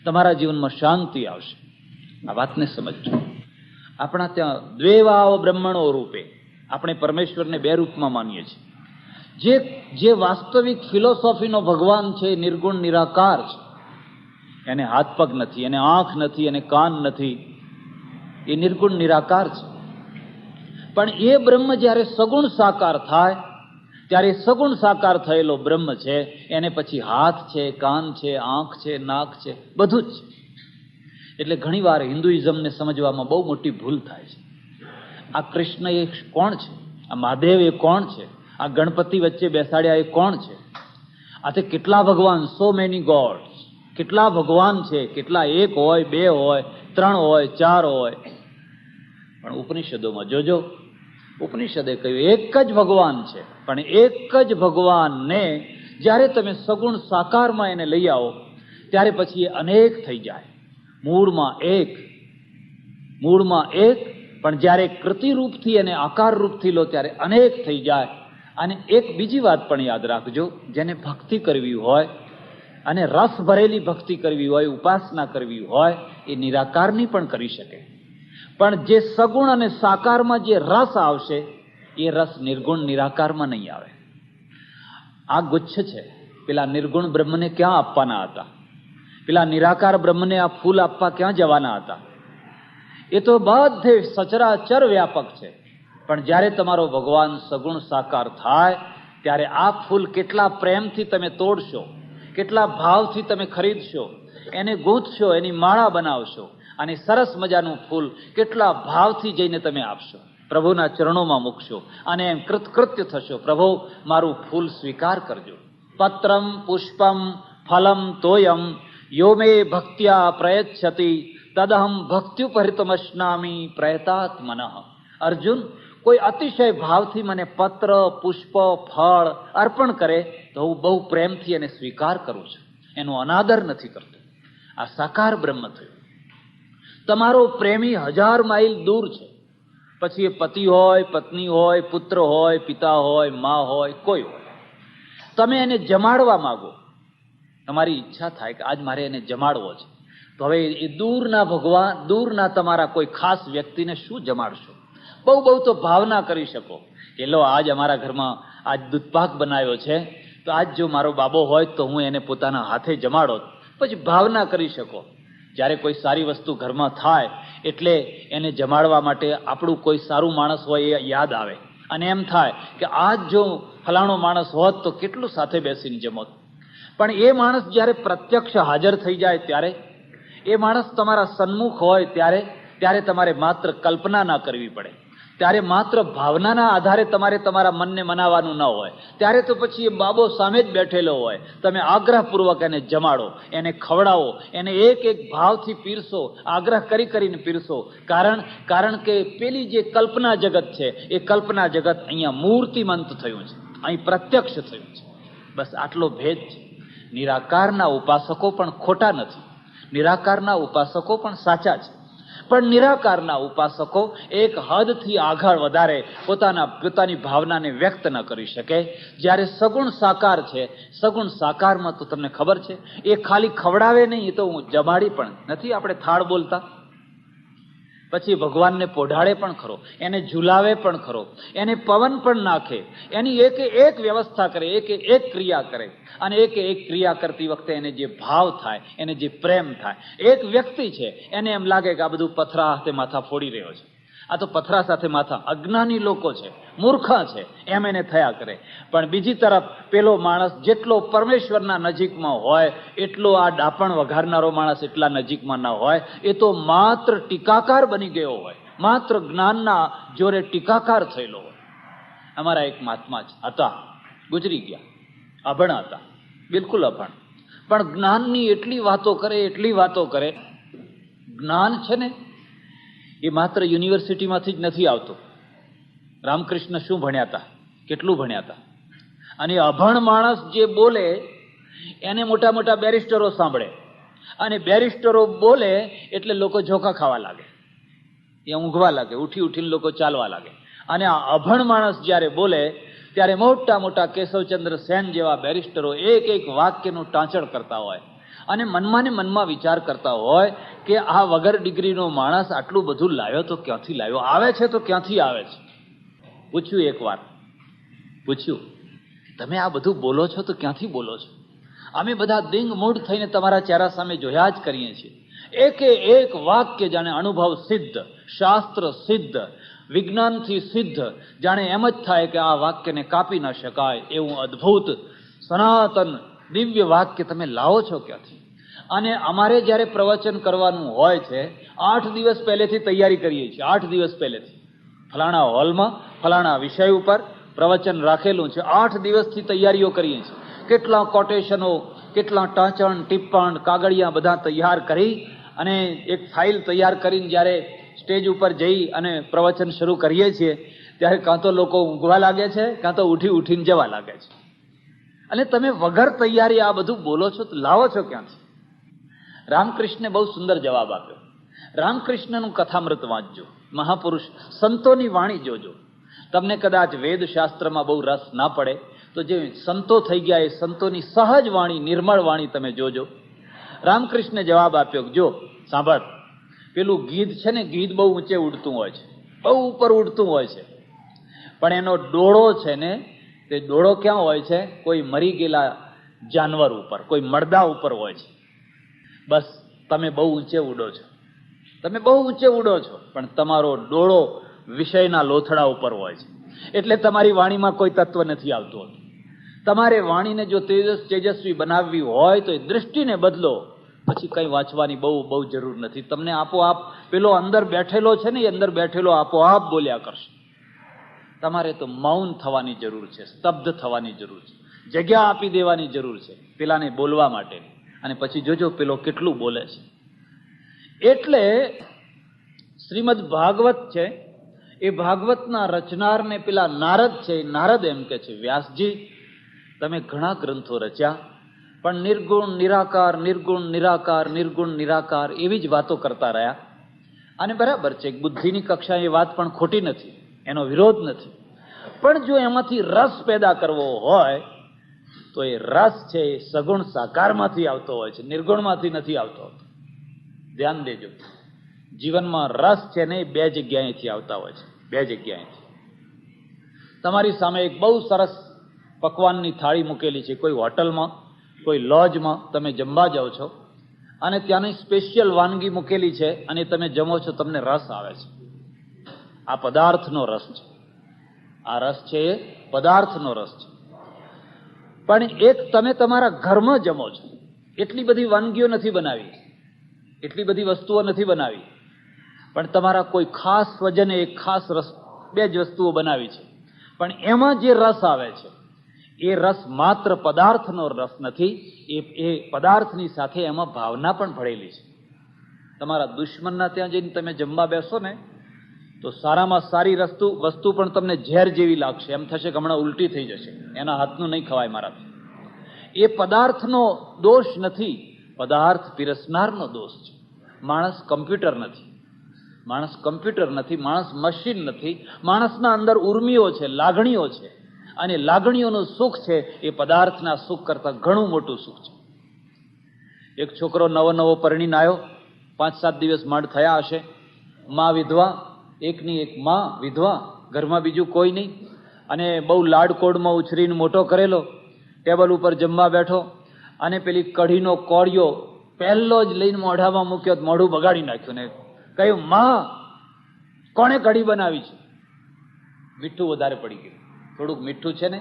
તમારા જીવનમાં શાંતિ આવશે. આ વાતને સમજજો. આપણા ત્યાં દ્વેવાવ બ્રહ્મણો રૂપે, આપણે પરમેશ્વરને બે રૂપમાં માનીએ છીએ. જે વાસ્તવિક ફિલોસોફીનો ભગવાન છે, નિર્ગુણ નિરાકાર છે. એને હાથ પગ નથી, એને આંખ નથી, એને કાન નથી, એ નિર્ગુણ નિરાકાર છે. પણ એ બ્રહ્મ જ્યારે સગુણ સાકાર થાય ત્યારે સગુણ સાકાર થયેલો બ્રહ્મ છે, એને પછી હાથ છે, કાન છે, આંખ છે, નાક છે, બધું જ છે. એટલે ઘણીવાર હિન્દુઇઝમને સમજવામાં બહુ મોટી ભૂલ થાય છે. આ કૃષ્ણ એ કોણ છે? આ મહાદેવ એ કોણ છે? આ ગણપતિ વચ્ચે બેસાડ્યા એ કોણ છે? આ તે કેટલા ભગવાન, સો મેની ગોડ્સ, કેટલા ભગવાન છે, કેટલા એક હોય, બે હોય, ત્રણ હોય, ચાર હોય. પણ ઉપનિષદોમાં જોજો, ઉપનિષદે કહ્યું એક જ ભગવાન છે. પણ એક જ ભગવાનને જ્યારે તમે સગુણ સાકારમાં એને લઈ આવો ત્યારે પછી એ અનેક થઈ જાય. મૂળમાં એક, પણ જ્યારે કૃતિરૂપથી અને આકાર રૂપથી લો ત્યારે અનેક થઈ જાય. અને એક બીજી વાત પણ યાદ રાખજો, જેને ભક્તિ કરવી હોય અને રસ ભરેલી ભક્તિ કરવી હોય, ઉપાસના કરવી હોય, એ નિરાકારની પણ કરી શકે. પણ જે સગુણ અને સાકારમાં જે રસ આવશે એ રસ નિર્ગુણ નિરાકારમાં નહીં આવે. આ ગુચ્છ છે. પેલા નિર્ગુણ બ્રહ્મને ક્યાં આપવાના હતા? પેલા નિરાકાર બ્રહ્મને આ ફૂલ આપવા ક્યાં જવાના હતા? એ તો બધે સચરાચર વ્યાપક છે. પણ જ્યારે તમારો ભગવાન સગુણ સાકાર થાય ત્યારે આ ફૂલ કેટલા પ્રેમથી તમે તોડશો, કેટલા ભાવથી તમે ખરીદશો, એને ગૂંથશો, એની માળા બનાવશો, અને સરસ મજાનું ફૂલ કેટલા ભાવથી જઈને તમે આપશો, પ્રભુના ચરણોમાં મૂકશો, અને એમ કૃતકૃત્ય થશો, પ્રભુ મારું ફૂલ સ્વીકાર કરજો. પત્રમ પુષ્પમ ફલમ તોયમ યો મે ભક્ત્યા પ્રયચ્છતિ તદહમ ભક્ત્યુપહૃતમશ્નામી પ્રયતાત્મનઃ. અર્જુન, કોઈ અતિશય ભાવથી મને પત્ર, પુષ્પ, ફળ અર્પણ કરે તો હું બહુ પ્રેમથી એને સ્વીકાર કરું છું, એનો અનાદર નથી કરતો. આ સાકાર બ્રહ્મ થયું. તમારો પ્રેમી 1000 માઇલ દૂર છે, પછી એ પતિ હોય, પત્ની હોય, પુત્ર હોય, પિતા હોય, મા હોય, કોઈ હોય, તમે એને જમાડવા માંગો, તમારી ઈચ્છા થાય કે આજ મારે એને જમાડવો છે, તો હવે એ દૂરના ભગવાન, દૂરના તમારા કોઈ ખાસ વ્યક્તિને શું જમાડશો? બહુ તો ભાવના કરી શકો કે લો આજ અમારા ઘરમાં આજ દૂધપાક બનાવ્યો છે, તો આજ જો મારો બાબો હોય તો હું એને પોતાના હાથે જમાડો. પછી ભાવના કરી શકો. જ્યારે કોઈ સારી વસ્તુ ઘરમાં થાય એટલે એને જમાડવા માટે આપણું કોઈ સારું માણસ હોય એ યાદ આવે, અને એમ થાય કે આજ જો ફલાણો માણસ હોત તો કેટલું સાથે બેસીને જમોત. પણ એ માણસ જ્યારે પ્રત્યક્ષ હાજર થઈ જાય ત્યારે, એ માણસ તમારા સન્મુખ હોય ત્યારે તમારે માત્ર કલ્પના ના કરવી પડે, ત્યારે માત્ર ભાવનાના આધારે તમારે તમારા મનને મનાવવાનું ન હોય. ત્યારે તો પછી એ બાબો સામે જ બેઠેલો હોય, તમે આગ્રહપૂર્વક એને જમાડો, એને ખવડાવો, એને એક એક ભાવથી પીરસો, આગ્રહ કરીને પીરસો. કારણ કે પેલી જે કલ્પના જગત છે એ કલ્પના જગત અહીંયા મૂર્તિમંત થયું છે, અહીં પ્રત્યક્ષ થયું છે. બસ આટલો ભેદ છે. નિરાકારના ઉપાસકો પણ ખોટા નથી, નિરાકારના ઉપાસકો પણ સાચા છે. પણ નિરાકારના ઉપાસકો એક હદથી આગળ વધારે પોતાની ભાવનાને વ્યક્ત ન કરી શકે. જ્યારે સગુણ સાકાર છે, સગુણ સાકારમાં તો તમને ખબર છે એ ખાલી ખવડાવે નહીં, એ તો હું જમાડી પણ નથી. આપણે થાળ બોલતા, પછી ભગવાનને પોઢાડે પણ ખરો, એને ઝુલાવે પણ ખરો, એને પવન પણ નાખે, એની એક વ્યવસ્થા કરે, એક ક્રિયા કરે, અને એક ક્રિયા કરતી વખતે એને જે ભાવ થાય, એને જે પ્રેમ થાય. એક વ્યક્તિ છે, એને એમ લાગે કે આ બધું પથરા હાથે માથા ફોડી રહ્યો છે, આ તો પથરા સાથે માથા, અજ્ઞાની લોકો છે, મૂર્ખા છે, એમ એને થયા કરે. પણ બીજી તરફ પેલો માણસ જેટલો પરમેશ્વરના નજીકમાં હોય એટલો આ ડાપણ વઘારનારો માણસ એટલા નજીકમાં ના હોય. એ તો માત્ર ટીકાકાર બની ગયો હોય, માત્ર જ્ઞાનના જોરે ટીકાકાર થયેલો હોય. અમારા એક મહાત્મા હતા, ગુજરી ગયા, અભણ હતા, બિલકુલ અભણ, પણ જ્ઞાનની એટલી વાતો કરે. જ્ઞાન છે ને એ માત્ર યુનિવર્સિટીમાંથી જ નથી આવતું. રામકૃષ્ણ શું ભણ્યા હતા, કેટલું ભણ્યા હતા, અને અભણ માણસ જે બોલે એને મોટા મોટા બેરિસ્ટરો સાંભળે, અને બેરિસ્ટરો બોલે એટલે લોકો ઝોકા ખાવા લાગે, એ ઊંઘવા લાગે, ઉઠીને લોકો ચાલવા લાગે. અને આ અભણ માણસ જ્યારે બોલે ત્યારે મોટા મોટા કેશવચંદ્ર સેન જેવા બેરિસ્ટરો એક વાક્યનું ટાંચણ કરતા હોય, અને મનમાં ને મનમાં વિચાર કરતા હોય કે આ વગર ડિગ્રીનો માણસ આટલું બધું લાવ્યો તો ક્યાંથી લાવ્યો, આવે છે તો ક્યાંથી આવે છે. પૂછ્યું એક વાર, પૂછ્યું તમે આ બધું બોલો છો તો ક્યાંથી બોલો છો? અમે બધા દિંગ મૂઢ થઈને તમારા ચહેરા સામે જોયા જ કરીએ છીએ. એકે એક વાક્ય જાણે અનુભવ સિદ્ધ, શાસ્ત્ર સિદ્ધ, વિજ્ઞાનથી સિદ્ધ, જાણે એમ જ થાય કે આ વાક્યને કાપી ન શકાય એવું અદ્ભુત સનાતન દિવ્ય વાક્ય તમે લાવો છો ક્યાંથી? અને અમારે જ્યારે પ્રવચન કરવાનું હોય છે 8 દિવસ પહેલેથી તૈયારી કરીએ છીએ. 8 દિવસ પહેલેથી ફલાણા હોલમાં ફલાણા વિષય ઉપર પ્રવચન રાખેલું છે. 8 દિવસથી તૈયારીઓ કરીએ છીએ. કેટલા કોટેશનો, કેટલા ટાંચણ ટિપ્પણ કાગળિયા બધા તૈયાર કરી અને એક ફાઇલ તૈયાર કરીને જ્યારે સ્ટેજ ઉપર જઈ અને પ્રવચન શરૂ કરીએ છીએ ત્યારે કાં તો લોકો ઊંઘવા લાગે છે, કાં તો ઉઠીને જવા લાગે છે. અને તમે વગર તૈયારી આ બધું બોલો છો તો લાવો છો ક્યાંથી? રામકૃષ્ણે બહુ સુંદર જવાબ આપ્યો. રામકૃષ્ણનું કથામૃત વાંચજો, મહાપુરુષ સંતોની વાણી જોજો. તમને કદાચ વેદશાસ્ત્રમાં બહુ રસ ના પડે તો જે સંતો થઈ ગયા એ સંતોની સહજ વાણી, નિર્મળ વાણી તમે જોજો. રામકૃષ્ણે જવાબ આપ્યો, જો સાંભળ, પેલું ગીધ છે ને, ગીધ બહુ ઊંચે ઉડતું હોય છે, બહુ ઉપર ઉડતું હોય છે, પણ એનો ડોળો છે ને, તે ડોળો ક્યાં હોય છે? કોઈ મરી ગયેલા જાનવર ઉપર, કોઈ મરદા ઉપર હોય છે. બસ તમે બહુ ઊંચે ઉડો છો, તમે બહુ ઊંચે ઉડો છો, પણ તમારો ડોળો વિષયના લોથડા ઉપર હોય છે. એટલે તમારી વાણીમાં કોઈ તત્વ નથી આવતું. તમારે વાણીને જો તેજસ્વી બનાવવી હોય તો એ દૃષ્ટિને બદલો, પછી કંઈ વાંચવાની બહુ જરૂર નથી. તમને આપોઆપ પેલો અંદર બેઠેલો છે ને, એ અંદર બેઠેલો આપોઆપ બોલ્યા કરશે. તમારે તો મૌન થવાની જરૂર છે, સ્તબ્ધ થવાની જરૂર છે, જગ્યા આપી દેવાની જરૂર છે પેલાને બોલવા માટે. અને પછી જોજો પેલો કેટલું બોલે છે. એટલે શ્રીમદ ભાગવત છે, એ ભાગવતના રચનારને પેલા નારદ છે, નારદ એમ કે છે, વ્યાસજી તમે ઘણા ગ્રંથો રચ્યા, પણ નિર્ગુણ નિરાકાર, નિર્ગુણ નિરાકાર, નિર્ગુણ નિરાકાર એવી જ વાતો કરતા રહ્યા. અને બરાબર છે, બુદ્ધિની કક્ષા એ વાત પણ ખોટી નથી, એનો વિરોધ નથી. પણ જો એમાંથી રસ પેદા કરવો હોય તો એ રસ છે એ સગુણ સાકારમાંથી આવતો હોય છે, નિર્ગુણમાંથી નથી આવતો. ધ્યાન દેજો, જીવનમાં રસ છે ને, 2 જગ્યાએથી આવતા હોય છે, 2 જગ્યાએથી. તમારી સામે એક બહુ સરસ પકવાનની થાળી મૂકેલી છે, કોઈ હોટલમાં, કોઈ લોજમાં તમે જમવા જાઓ છો અને ત્યાંની સ્પેશિયલ વાનગી મૂકેલી છે અને તમે જમો છો, તમને રસ આવે છે. આ પદાર્થનો રસ છે, આ રસ છે એ પદાર્થનો રસ છે. પણ એક તમે તમારા ઘરમાં જમો છો, એટલી બધી વાનગીઓ નથી બનાવી, એટલી બધી વસ્તુઓ નથી બનાવી, પણ તમારા કોઈ ખાસ સ્વજને એક ખાસ રસ, 2 જ વસ્તુઓ બનાવી છે, પણ એમાં જે રસ આવે છે એ રસ માત્ર પદાર્થનો રસ નથી, એ પદાર્થની સાથે એમાં ભાવના પણ ભળેલી છે. તમારા દુશ્મનના ત્યાં જઈને તમે જમવા બેસો ને તો સારામાં સારી વસ્તુ પણ તમને ઝેર જેવી લાગશે, એમ થશે કે હમણાં ઉલટી થઈ જશે, એના હાથનું નહીં ખવાય મારાથી. એ પદાર્થનો દોષ નથી, પદાર્થ પીરસનારનો દોષ છે. માણસ કમ્પ્યુટર નથી, માણસ કમ્પ્યુટર નથી, માણસ મશીન નથી. માણસના અંદર ઉર્મિઓ છે, લાગણીઓ છે, અને લાગણીઓનું સુખ છે એ પદાર્થના સુખ કરતાં ઘણું મોટું સુખ છે. એક છોકરો નવો પરણીને આવ્યો, 5-7 દિવસ માંડ થયા હશે, માં વિધવા, એકની એક માં વિધવા, ઘરમાં બીજું કોઈ નહીં, અને બહુ લાડકોડમાં ઉછરીને મોટો કરેલો. ટેબલ ઉપર જમવા બેઠો અને પેલી કઢીનો કોળિયો પહેલો જ લઈને મોઢામાં મૂક્યો, મોઢું બગાડી નાખ્યું ને કહ્યું, માં કોણે કઢી બનાવી છે? મીઠું વધારે પડી ગયું. થોડુંક મીઠું છે ને,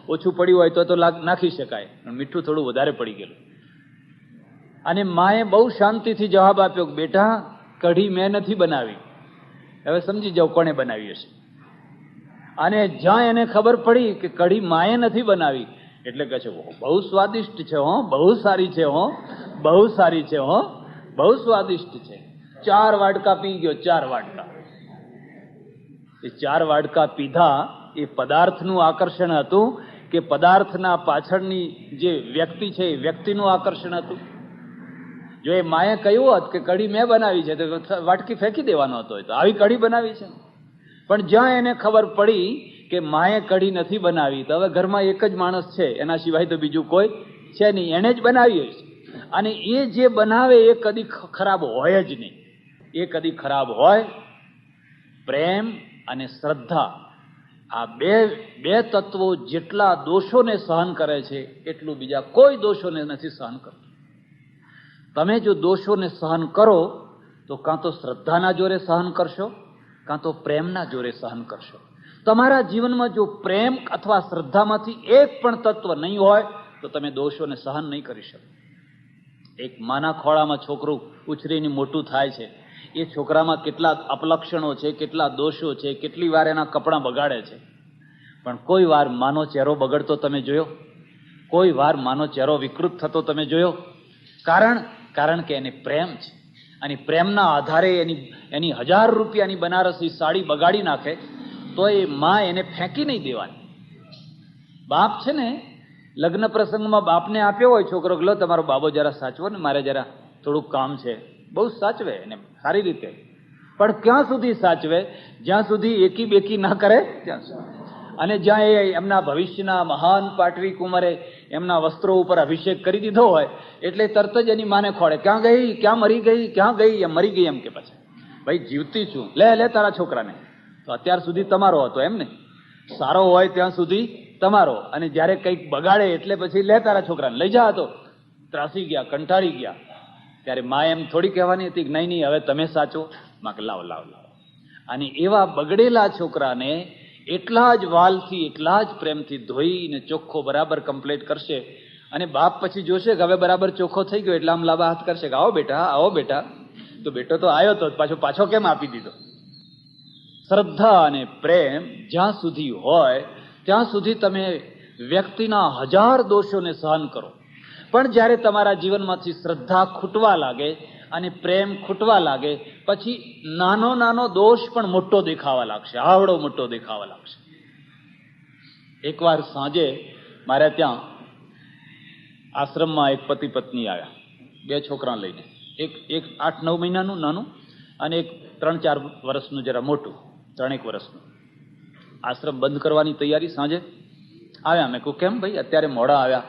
ઓછું પડ્યું હોય તો નાખી શકાય, પણ મીઠું થોડું વધારે પડી ગયેલું. અને માએ બહુ શાંતિથી જવાબ આપ્યો, બેટા કઢી મેં નથી બનાવી. હવે સમજી જાઓ કોણે બનાવી હશે. અને જ્યાં એને ખબર પડી કે કઢી માએ નથી બનાવી એટલે કહે છે, બહુ સ્વાદિષ્ટ છે હો, બહુ સારી છે હો, બહુ સારી છે હો, બહુ સ્વાદિષ્ટ છે. 4 વાડકા પી ગયો, 4 વાડકા. એ 4 વાડકા પીધા એ પદાર્થનું આકર્ષણ હતું કે પદાર્થના પાછળની જે વ્યક્તિ છે એ વ્યક્તિનું આકર્ષણ હતું? જો એ માએ કહ્યું હોત કે કઢી મેં બનાવી છે તો વાટકી ફેંકી દેવાનો હતો, તો આવી કઢી બનાવી છે. પણ જ્યાં એને ખબર પડી કે માએ કઢી નથી બનાવી, તો હવે ઘરમાં એક જ માણસ છે, એના સિવાય તો બીજું કોઈ છે નહીં, એને જ બનાવી હશે. અને એ જે બનાવે એ કદી ખરાબ હોય જ નહીં. એ કદી ખરાબ હોય. પ્રેમ અને શ્રદ્ધા આ બે તત્વો જેટલા દોષોને સહન કરે છે એટલું બીજા કોઈ દોષોને નથી સહન કરતું. તમે જો દોષોને સહન કરો તો કાં તો શ્રદ્ધાના જોરે સહન કરશો, કાં તો પ્રેમના જોરે સહન કરશો. તમારા જીવનમાં જો પ્રેમ અથવા શ્રદ્ધામાંથી એક પણ તત્વ નહીં હોય તો તમે દોષોને સહન નહીં કરી શકો. એક માના ખોળામાં છોકરું ઉછરીને મોટું થાય છે. એ છોકરામાં કેટલા અપલક્ષણો છે, કેટલા દોષો છે, કેટલી વાર એના કપડાં બગાડે છે, પણ કોઈ વાર માનો ચહેરો બગડતો તમે જોયો? કોઈ વાર માનો ચહેરો વિકૃત થતો તમે જોયો? કારણ કે એને પ્રેમ છે. અને પ્રેમના આધારે એની 1000 રૂપિયાની બનારસી સાડી બગાડી નાખે તો એ માં એને ફેંકી નહીં દેવાની. બાપ છે ને, લગ્ન પ્રસંગમાં બાપને આપ્યો હોય છોકરો, લો તમારો બાબો જરા સાચવો ને, મારે જરા થોડુંક કામ છે. બહુ સાચવે એને સારી રીતે, પણ ક્યાં સુધી સાચવે? જ્યાં સુધી એકી બેકી ના કરે ત્યાં સુધી. અને જ્યાં એ એમના ભવિષ્યના મહાન પાટવી કુંવરે એમના વસ્ત્રો ઉપર અભિષેક કરી દીધો હોય એટલે તરત જ એની માને ખોળે, ક્યાં ગઈ, ક્યાં મરી ગઈ, ક્યાં ગઈ? એમ મરી ગઈ એમ કે પછી ભાઈ જીવતી છું, લે તારા છોકરાને. તો અત્યાર સુધી તમારો હતો એમ ને, સારો હોય ત્યાં સુધી તમારો, અને જ્યારે કંઈક બગાડે એટલે પછી લે તારા છોકરાને લઈ જા. તો ત્રાસી ગયા, કંટાળી ગયા, ત્યારે મા એમ થોડી કહેવાની હતી કે નહીં હવે તમે સાચો. માં કે લાવ. અને એવા બગડેલા છોકરાને એટલા જ વાલથી, એટલા જ પ્રેમથી ધોઈને ચોખ્ખો બરાબર કમ્પ્લીટ કરશે. અને બાપ પછી જોશે કે હવે બરાબર ચોખ્ખો થઈ ગયો એટલે આમ લાંબા હાથ કરશે કે આવો બેટા. તો બેટો તો આવ્યો તો પાછો કેમ આપી દીધો? શ્રદ્ધા અને પ્રેમ જ્યાં સુધી હોય ત્યાં સુધી તમે વ્યક્તિના 1000 દોષોને સહન કરો. પણ જ્યારે તમારા જીવનમાંથી શ્રદ્ધા ખૂટવા લાગે અને પ્રેમ ખૂટવા લાગે પછી નાનો દોષ પણ મોટો દેખાવા લાગશે, આવડો મોટો દેખાવા લાગશે. એકવાર સાંજે મારે ત્યાં આશ્રમમાં એક પતિ પત્ની આવ્યા, 2 છોકરા લઈને. એક 8-9 મહિનાનું નાનું અને એક 3-4 વર્ષનું જરા મોટું, 3-1 વર્ષનું. આશ્રમ બંધ કરવાની તૈયારી સાંજે આવ્યા. મેં કહ્યું કેમ ભાઈ અત્યારે મોડા આવ્યા?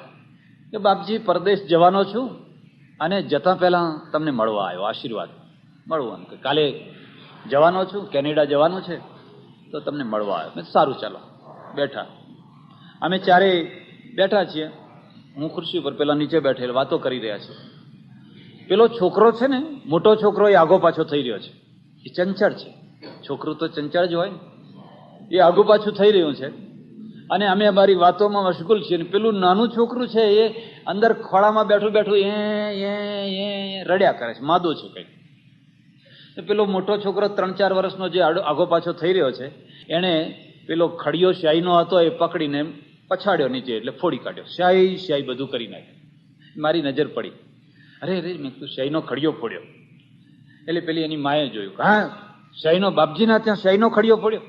કે બાપજી પરદેશ જવાનો છું અને જતા પહેલા તમને મળવા આવ્યો, આશીર્વાદ મળવાનું. કે કાલે જવાનો છું, કેનેડા જવાનો છે તો તમને મળવા આવ્યો. મેં સારું ચાલો. બેઠા, અમે ચારેય બેઠા છીએ. હું ખુરશી ઉપર, પેલા નીચે બેઠેલા વાતો કરી રહ્યા છે. પેલો છોકરો છે ને, મોટો છોકરો, એ આગો પાછો થઈ રહ્યો છે. એ ચંચળ છે, છોકરું તો ચંચળ જ હોય ને. એ આગુ પાછું થઈ રહ્યું છે અને અમે અમારી વાતોમાં મશગુલ છીએ. પેલું નાનું છોકરું છે એ અંદર ખોળામાં બેઠું એ રડ્યા કરે છે, માદો છે કઈ. પેલો મોટો છોકરો 3-4 વર્ષનો જે આગો પાછો થઈ રહ્યો છે એને પેલો ખડિયો શાહીનો હતો એ પકડીને પછાડ્યો નીચે, એટલે ફોડી કાઢ્યો. શાહી બધું કરી નાખ્યું. મારી નજર પડી, અરે મેં તું શાહીનો ખડિયો ફોડ્યો. એટલે પેલી એની માએ જોયું, હા શાહીનો, બાપજીના ત્યાં શાહીનો ખડિયો ફોડ્યો.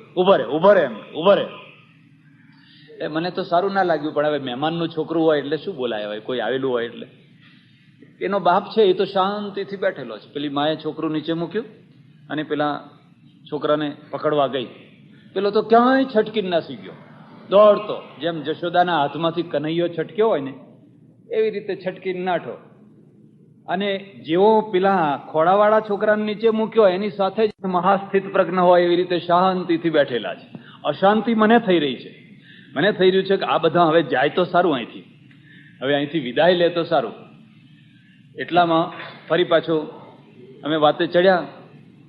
ઉભો રે. એ મને તો સારું ના લાગ્યું, પણ હવે મહેમાનનું છોકરું હોય એટલે શું બોલાય, હોય કોઈ આવેલું હોય એટલે. એનો બાપ છે એ તો શાંતિથી બેઠેલો છે. પેલી માએ છોકરું નીચે મૂક્યું અને પેલા છોકરાને પકડવા ગઈ. પેલો તો ક્યાંય છટકીને નાસી ગયો, દોડતો. જેમ જશોદાના હાથમાંથી કનૈયો છટક્યો હોય ને એવી રીતે છટકીને નાઠો. અને જેવો પેલા ખોડાવાળા છોકરાને નીચે મૂક્યો એની સાથે જ મહાસ્થિત પ્રજ્ઞ હોય એવી રીતે શાંતિથી બેઠેલા છે. અશાંતિ મને થઈ રહી છે. મને થઈ રહ્યું છે કે આ બધા હવે જાય તો સારું અહીંથી, હવે અહીંથી વિદાય લે તો સારું. એટલામાં ફરી પાછો અમે વાતે ચડ્યા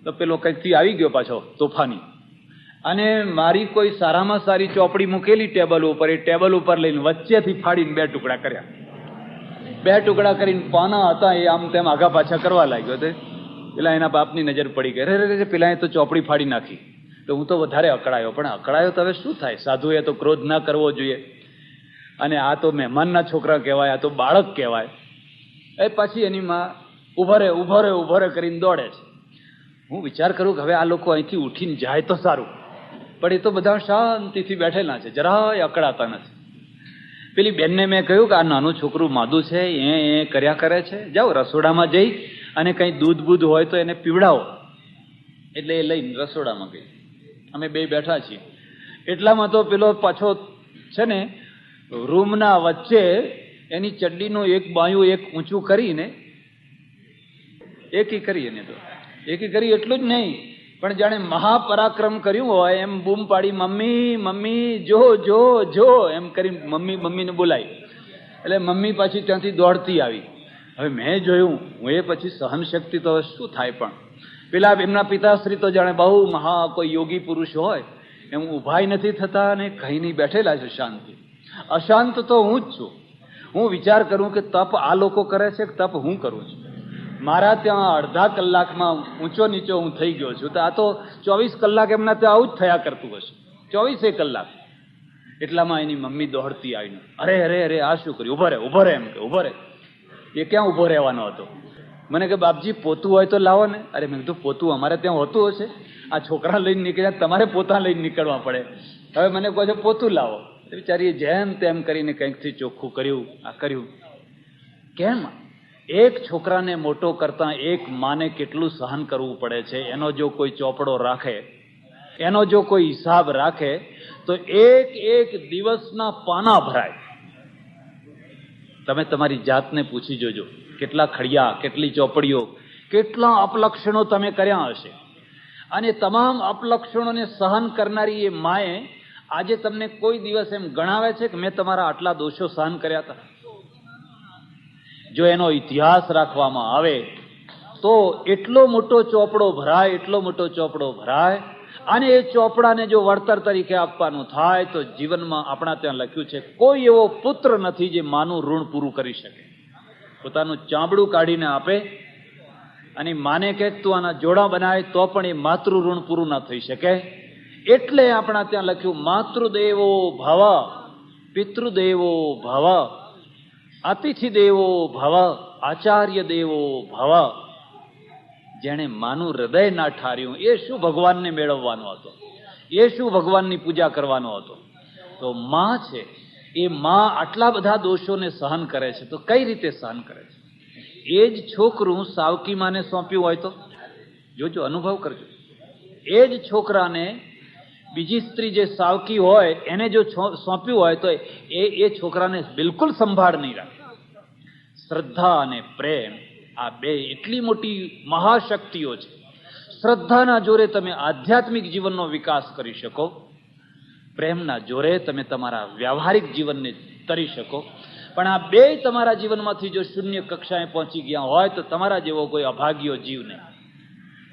તો પેલો કંઈકથી આવી ગયો પાછો તોફાની, અને મારી કોઈ સારામાં સારી ચોપડી મૂકેલી ટેબલ ઉપર, એ ટેબલ ઉપર લઈને વચ્ચેથી ફાડીને 2 ટુકડા કર્યા. 2 ટુકડા કરીને પાના હતા એ આમ તેમ આગા પાછા કરવા લાગ્યો. પેલા એના બાપની નજર પડી ગઈ, રે પેલા એ તો ચોપડી ફાડી નાખી. તો હું તો વધારે અકળાયો, પણ અકળાયો તો હવે શું થાય, સાધુએ તો ક્રોધ ના કરવો જોઈએ. અને આ તો મહેમાનના છોકરા કહેવાય, આ તો બાળક કહેવાય. એ પછી એની માં ઉભો રે કરીને દોડે છે. હું વિચાર કરું કે હવે આ લોકો અહીંથી ઉઠીને જાય તો સારું, પણ એ તો બધા શાંતિથી બેઠેલા છે, જરાય અકળાતા નથી. પેલી બેનને મેં કહ્યું કે આ નાનું છોકરું માદું છે, એ કર્યા કરે છે, જાઓ રસોડામાં જઈ અને કંઈ દૂધ હોય તો એને પીવડાવો. એટલે એ લઈને રસોડામાં ગઈ. અમે 2 બેઠા છીએ. એટલામાં તો પેલો પાછો છે ને રૂમના વચ્ચે એની ચડ્ડીનું એક બાયું એક ઊંચું કરીને એકી કરી, એને તો એકી કરી એટલું જ નહીં, પણ જાણે મહાપરાક્રમ કર્યું હોય એમ બૂમ પાડી, મમ્મી મમ્મી જો જો જો એમ કરી મમ્મી મમ્મીને બોલાવી. એટલે મમ્મી પાછી ત્યાંથી દોડતી આવી. હવે મેં જોયું, હું એ પછી સહન શક્તિ તો શું થાય, પણ પેલા એમના પિતાશ્રી તો જાણે બહુ મહા કોઈ યોગી પુરુષ હોય એમ ઉભાઈ નથી થતા અને કઈ નહીં બેઠેલા છે શાંતિ. અશાંત તો હું જ છું. હું વિચાર કરું કે તપ આ લોકો કરે છે કે તપ હું કરું છું. મારા ત્યાં અડધા કલાકમાં ઊંચો નીચો હું થઈ ગયો છું, તો આ તો 24 કલાક એમના ત્યાં આવું જ થયા કરતું હશે, 24 કલાક. એટલામાં એની મમ્મી દોડતી આવીને, અરે અરે અરે આ શું કર્યું, ઉભો રે એમ કે ઉભો રે. એ ક્યાં ઉભો રહેવાનો હતો? મને કે બાપજી પોતું હોય તો લાવો ને. અરે મેં કીધું પોતું અમારે ત્યાં હોતું હશે, આ છોકરા લઈને નીકળ્યા, તમારે પોતા લઈને નીકળવા પડે. હવે મને કહો છો પોતું લાવો. બિચારીએ જેમ તેમ કરીને કંઈકથી ચોખ્ખું કર્યું, આ કર્યું. કેમ? એક છોકરાને મોટો કરતા એક માને કેટલું સહન કરવું પડે છે, એનો જો કોઈ ચોપડો રાખે, એનો જો કોઈ હિસાબ રાખે તો એક એક દિવસના પાના ભરાય. તમે તમારી જાતને પૂછી જોજો, કેટલા ખડિયા, કેટલી ચોપડીઓ, કેટલા અપલક્ષણો તમે કર્યા હશે. અને તમામ અપલક્ષણોને સહન કરનારી એ માએ આજે તમને કોઈ દિવસ એમ ગણાવે છે કે મેં તમારા આટલા દોષો સહન કર્યા હતા? જો એનો ઇતિહાસ રાખવામાં આવે તો એટલો મોટો ચોપડો ભરાય, એટલો મોટો ચોપડો ભરાય. અને એ ચોપડાને જો વળતર તરીકે આપવાનું થાય તો જીવનમાં આપણા ત્યાં લખ્યું છે, કોઈ એવો પુત્ર નથી જે માનું ઋણ પૂરું કરી શકે. પોતાનું ચામડું કાઢીને આપે અને માને કે તું આના જોડા બનાવે તો પણ એ માતૃ ઋણ પૂરું ના થઈ શકે. એટલે આપણા ત્યાં લખ્યું, માતૃદેવો ભવ, પિતૃદેવો ભવ, અતિથિ દેવો ભવ, આચાર્ય દેવો ભવ. જેણે માનું હૃદય ના ઠાર્યું એ શું ભગવાનને મેળવવાનો હતો, એ શું ભગવાનની પૂજા કરવાનો હતો? તો માં છે, એ માં આટલા બધા દોષોને સહન કરે છે, તો કઈ રીતે સહન કરે છે? એ જ છોકરું સાવકી માને સોંપ્યું હોય તો જોજો, અનુભવ કરજો. એ જ છોકરાને બીજી સ્ત્રી જે સાવકી હોય એને જો સોંપ્યું હોય તો એ છોકરાને બિલકુલ સંભાળ નહીં રાખે. શ્રદ્ધા અને પ્રેમ આ બે એટલી મોટી મહાશક્તિઓ છે. શ્રદ્ધાના જોરે તમે આધ્યાત્મિક જીવનનો વિકાસ કરી શકો, પ્રેમના જોરે તમે તમારા વ્યવહારિક જીવનને તરી શકો. પણ આ બે તમારા જીવનમાંથી જો શૂન્ય કક્ષાએ પહોંચી ગયા હોય તો તમારા જેવો કોઈ અભાગ્યો જીવ નહીં,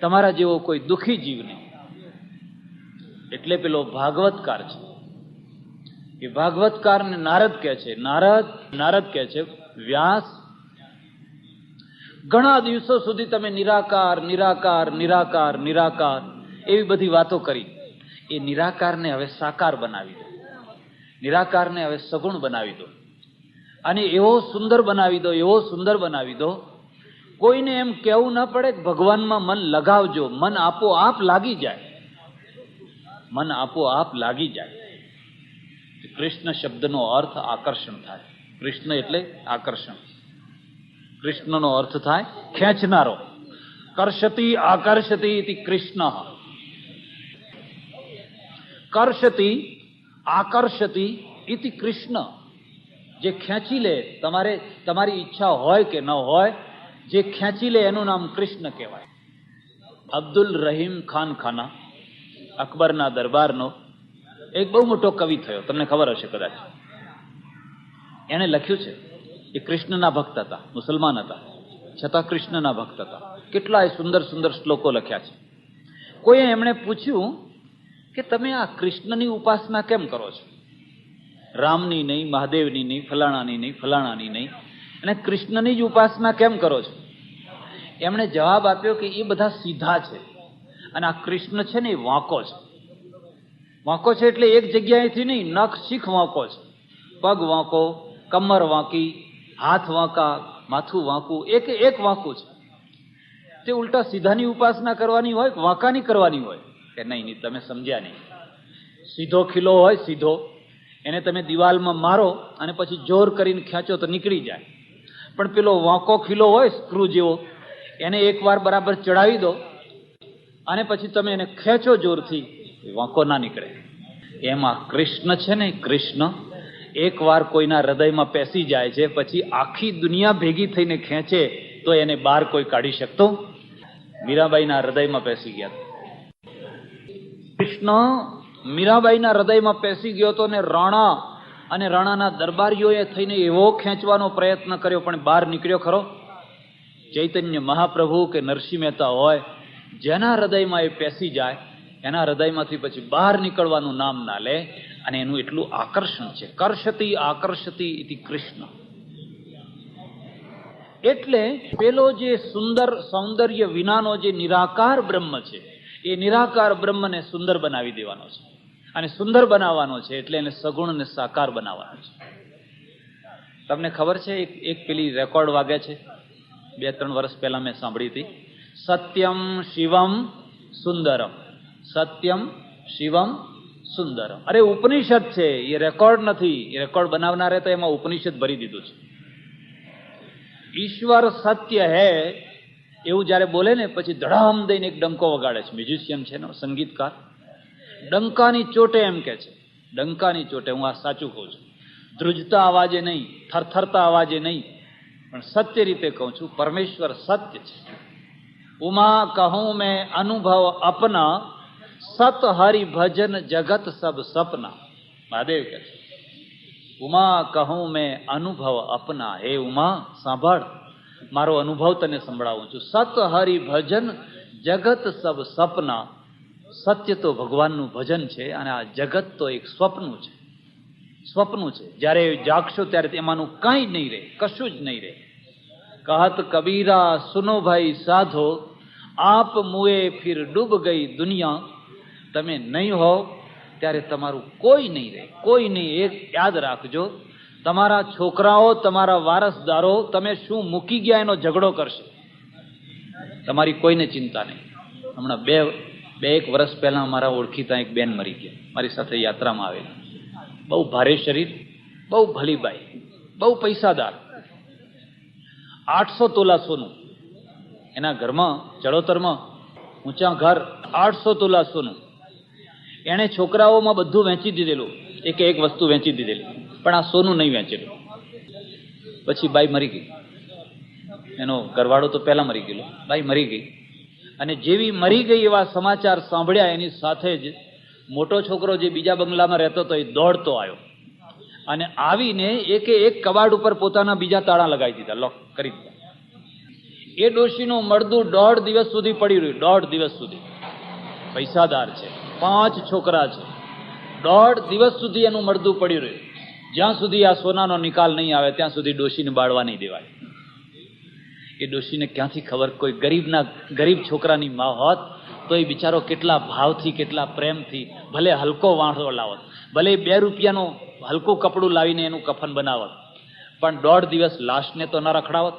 તમારા જેવો કોઈ દુઃખી જીવ નહીં. એટલે પેલો ભાગવતકાર છે, એ ભાગવતકારને નારદ કહે છે, નારદ કહે છે, વ્યાસ ઘણા દિવસો સુધી તમે નિરાકાર નિરાકાર નિરાકાર નિરાકાર એવી બધી વાતો કરી. એ નિરાકારને હવે સાકાર બનાવી દો, નિરાકારને હવે સગુણ બનાવી દો, અને એવો સુંદર બનાવી દો, એવો સુંદર બનાવી દો, કોઈને એમ કહેવું ના પડે કે ભગવાનમાં મન લગાવજો. મન આપોઆપ લાગી જાય, મન આપોઆપ લાગી જાય. કૃષ્ણ શબ્દનો અર્થ આકર્ષણ થાય. કૃષ્ણ એટલે આકર્ષણ. કૃષ્ણનો અર્થ થાય ખેંચનારો. કર્ષતી આકર્ષતી ઇતિ કૃષ્ણ. કર્ષતી આકર્ષતી ઇતિ કૃષ્ણ. જે ખેંચી લે, તમારી ઈચ્છા હોય કે ન હોય, જે ખેંચી લે એનું નામ કૃષ્ણ કહેવાય. અબ્દુલ રહીમ ખાન ખાના, અકબરના દરબારનો એક બહુ મોટો કવિ થયો, તમને ખબર હશે કદાચ. એને લખ્યું છે, એ કૃષ્ણના ભક્ત હતા, મુસલમાન હતા, છતાં કૃષ્ણના ભક્ત હતા. કેટલાય સુંદર સુંદર શ્લોકો લખ્યા છે. કોઈએ એમણે પૂછ્યું કે તમે આ કૃષ્ણની ઉપાસના કેમ કરો છો? રામની નહીં, મહાદેવની નહીં, ફલાણાની નહીં, ફલાણાની નહીં, અને કૃષ્ણની જ ઉપાસના કેમ કરો છો? એમણે જવાબ આપ્યો કે એ બધા સીધા છે અને આ કૃષ્ણ છે ને એ વાંકો છે. વાંકો છે એટલે એક જગ્યાએથી નહીં, નખ શીખ વાંકો છે. પગ વાંકો, કમર વાંકી, હાથ વાંકા, માથું વાંકું, એક વાંકું છે. તે ઉલટા સીધાની ઉપાસના કરવાની હોય કે વાંકાની કરવાની હોય? કે નહીં, તમે સમજ્યા નહીં. સીધો ખીલો હોય, સીધો, એને તમે દિવાલમાં મારો અને પછી જોર કરીને ખેંચો તો નીકળી જાય. પણ પેલો વાંકો ખીલો હોય સ્ક્રૂ જેવો, એને એકવાર બરાબર ચડાવી દો અને પછી તમે એને ખેંચો જોરથી, વાંકો ના નીકળે. એમાં કૃષ્ણ છે ને, કૃષ્ણ એકવાર કોઈના હૃદયમાં પેસી જાય છે, પછી આખી દુનિયા ભેગી થઈને ખેંચે તો એને બહાર કોઈ કાઢી શકતો. મીરાબાઈના હૃદયમાં પેસી ગયા. કૃષ્ણ મીરાબાઈના હૃદયમાં પેસી ગયો હતો ને રાણા અને રાણાના દરબારીઓએ થઈને એવો ખેંચવાનો પ્રયત્ન કર્યો, પણ બહાર નીકળ્યો ખરો? ચૈતન્ય મહાપ્રભુ કે નરસિંહ મહેતા હોય, જેના હૃદયમાં એ પેસી જાય એના હૃદયમાંથી પછી બહાર નીકળવાનું નામ ના લે. અને એનું એટલું આકર્ષણ છે. કર્ષતી આકર્ષતી ઇતિ કૃષ્ણ. એટલે પેલો જે સુંદર સૌંદર્ય વિનાનો જે નિરાકાર બ્રહ્મ છે, એ નિરાકાર બ્રહ્મને સુંદર બનાવી દેવાનો છે. અને સુંદર બનાવવાનો છે એટલે એને સગુણ અને સાકાર બનાવવાનો છે. તમને ખબર છે એક પેલી રેકોર્ડ વાગે છે, 2-3 વર્ષ પહેલા મેં સાંભળી હતી. સત્યમ શિવમ સુંદરમ, સત્યમ શિવમ સુંદરમ. અરે ઉપનિષદ છે, એ રેકોર્ડ નથી. એ રેકોર્ડ બનાવનારે તો એમાં ઉપનિષદ ભરી દીધું છે. ઈશ્વર સત્ય હે એવું જયારે બોલે ને પછી ધડામ દઈને એક ડંકો વગાડે છે. મ્યુઝિશિયન છે ને, સંગીતકાર. ડંકાની ચોટે એમ કે છે, ડંકાની ચોટે. હું આ સાચું કહું છું, ધ્રુજતા અવાજે નહીં, થરથરતા અવાજે નહીં, પણ સત્ય રીતે કહું છું. પરમેશ્વર સત્ય છે. ઉમા કહું મેં અનુભવ અપના, સત હરિ ભજન જગત સબ સપના. મહાદેવ કે છે, ઉમા કહું મેં અનુભવ અપના. હે ઉમા, સાંભળ, મારો અનુભવ તને સંભળાવું છું. સત હરિ ભજન જગત સબ સપના. સત્ય તો ભગવાનનું ભજન છે અને આ જગત તો એક સ્વપ્નું છે. સ્વપ્નું છે. જ્યારે જાગશો ત્યારે એમાંનું કંઈ નહીં રહે, કશું જ નહીં રહે. કહત કબીરા સુનો ભાઈ સાધો, આપ મુએ ફિર ડૂબ ગઈ દુનિયા. તમે નહીં હો ત્યારે તમારું કોઈ નહીં રહે, કોઈ નહીં. એક યાદ રાખજો, તમારા છોકરાઓ, તમારા વારસદારો તમે શું મૂકી ગયા એનો ઝઘડો કરશે. તમારી કોઈને ચિંતા નહીં. હમણાં બે એક વર્ષ પહેલા મારા ઓળખીતા એક બેન મરી ગયા, મારી સાથે યાત્રામાં આવેલા. બહુ ભારે શરીર, બહુ ભલીબાઈ, બહુ પૈસાદાર. 800 તોલા સોનું એના ઘરમાં, ચડોતરમાં ઊંચા ઘર, 800 તોલા સોનું. એણે છોકરાઓમાં બધું વેચી દીધેલું, એક વસ્તુ વેચી દીધેલી, પણ આ સોનું નહીં વેચેલું. પછી બાઈ મરી ગઈ. એનો ઘરવાળો તો પહેલા મરી ગયેલો, બાઈ મરી ગઈ. અને જેવી મરી ગઈ એવા સમાચાર સાંભળ્યા, એની સાથે જ મોટો છોકરો જે બીજા બંગલામાં રહેતો હતો એ દોડતો આવ્યો અને આવીને એક કબાટ ઉપર પોતાના બીજા તાળા લગાવી દીધા, લોક કરી દીધા. એ ડોશીનું મળદું 1.5 દિવસ સુધી પડી રહ્યું, 1.5 દિવસ સુધી. પૈસાદાર છે, 5 છોકરા છે, 1.5 દિવસ સુધી એનું મળદું પડી રહ્યું. જ્યાં સુધી આ સોનાનો નિકાલ નહીં આવે ત્યાં સુધી ડોશીને બાળવા નહીં દેવાય. એ ડોશીને ક્યાંથી ખબર, કોઈ ગરીબ છોકરાની મા હોત તો એ બિચારો કેટલા ભાવથી, કેટલા પ્રેમથી, ભલે હલકો વાંઢો લાવત, ભલે 2 રૂપિયાનું હલકું કપડું લાવીને એનું કફન બનાવત, પણ 1.5 દિવસ લાશને તો ન રખડાવત.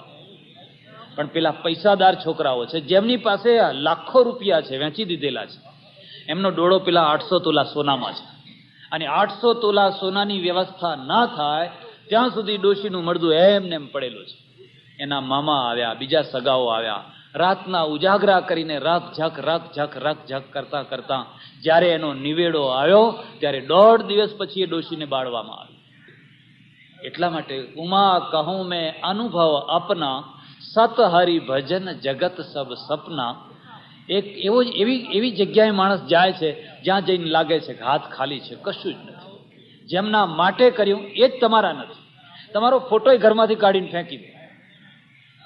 પણ પેલા પૈસાદાર છોકરાઓ છે, જેમની પાસે લાખો રૂપિયા છે, વેચી દીધેલા છે, એમનો ડોળો પેલા 800 તોલા સોનામાં છે. અને 800 તોલા સોનાની વ્યવસ્થા ના થાય ત્યાં સુધી ડોશીનું મળદું એમને એમ પડેલું છે. એના મામા આવ્યા, બીજા સગાઓ આવ્યા, રાતના ઉજાગરા કરીને રાખ ઝાક કરતા કરતા જ્યારે એનો નિવેડો આવ્યો ત્યારે 1.5 દિવસ પછી એ ડોશીને બાળવામાં આવી. એટલા માટે ઉમા કહું મેં અનુભવ અપના, સત હરિ ભજન જગત સબ સપના. એક એવી જગ્યાએ માણસ જાય છે જ્યાં જઈને લાગે છે કે હાથ ખાલી છે, કશું જ નથી. જેમના માટે કર્યું એ જ તમારા નથી. તમારો ફોટોય ઘરમાંથી કાઢીને ફેંકી દે.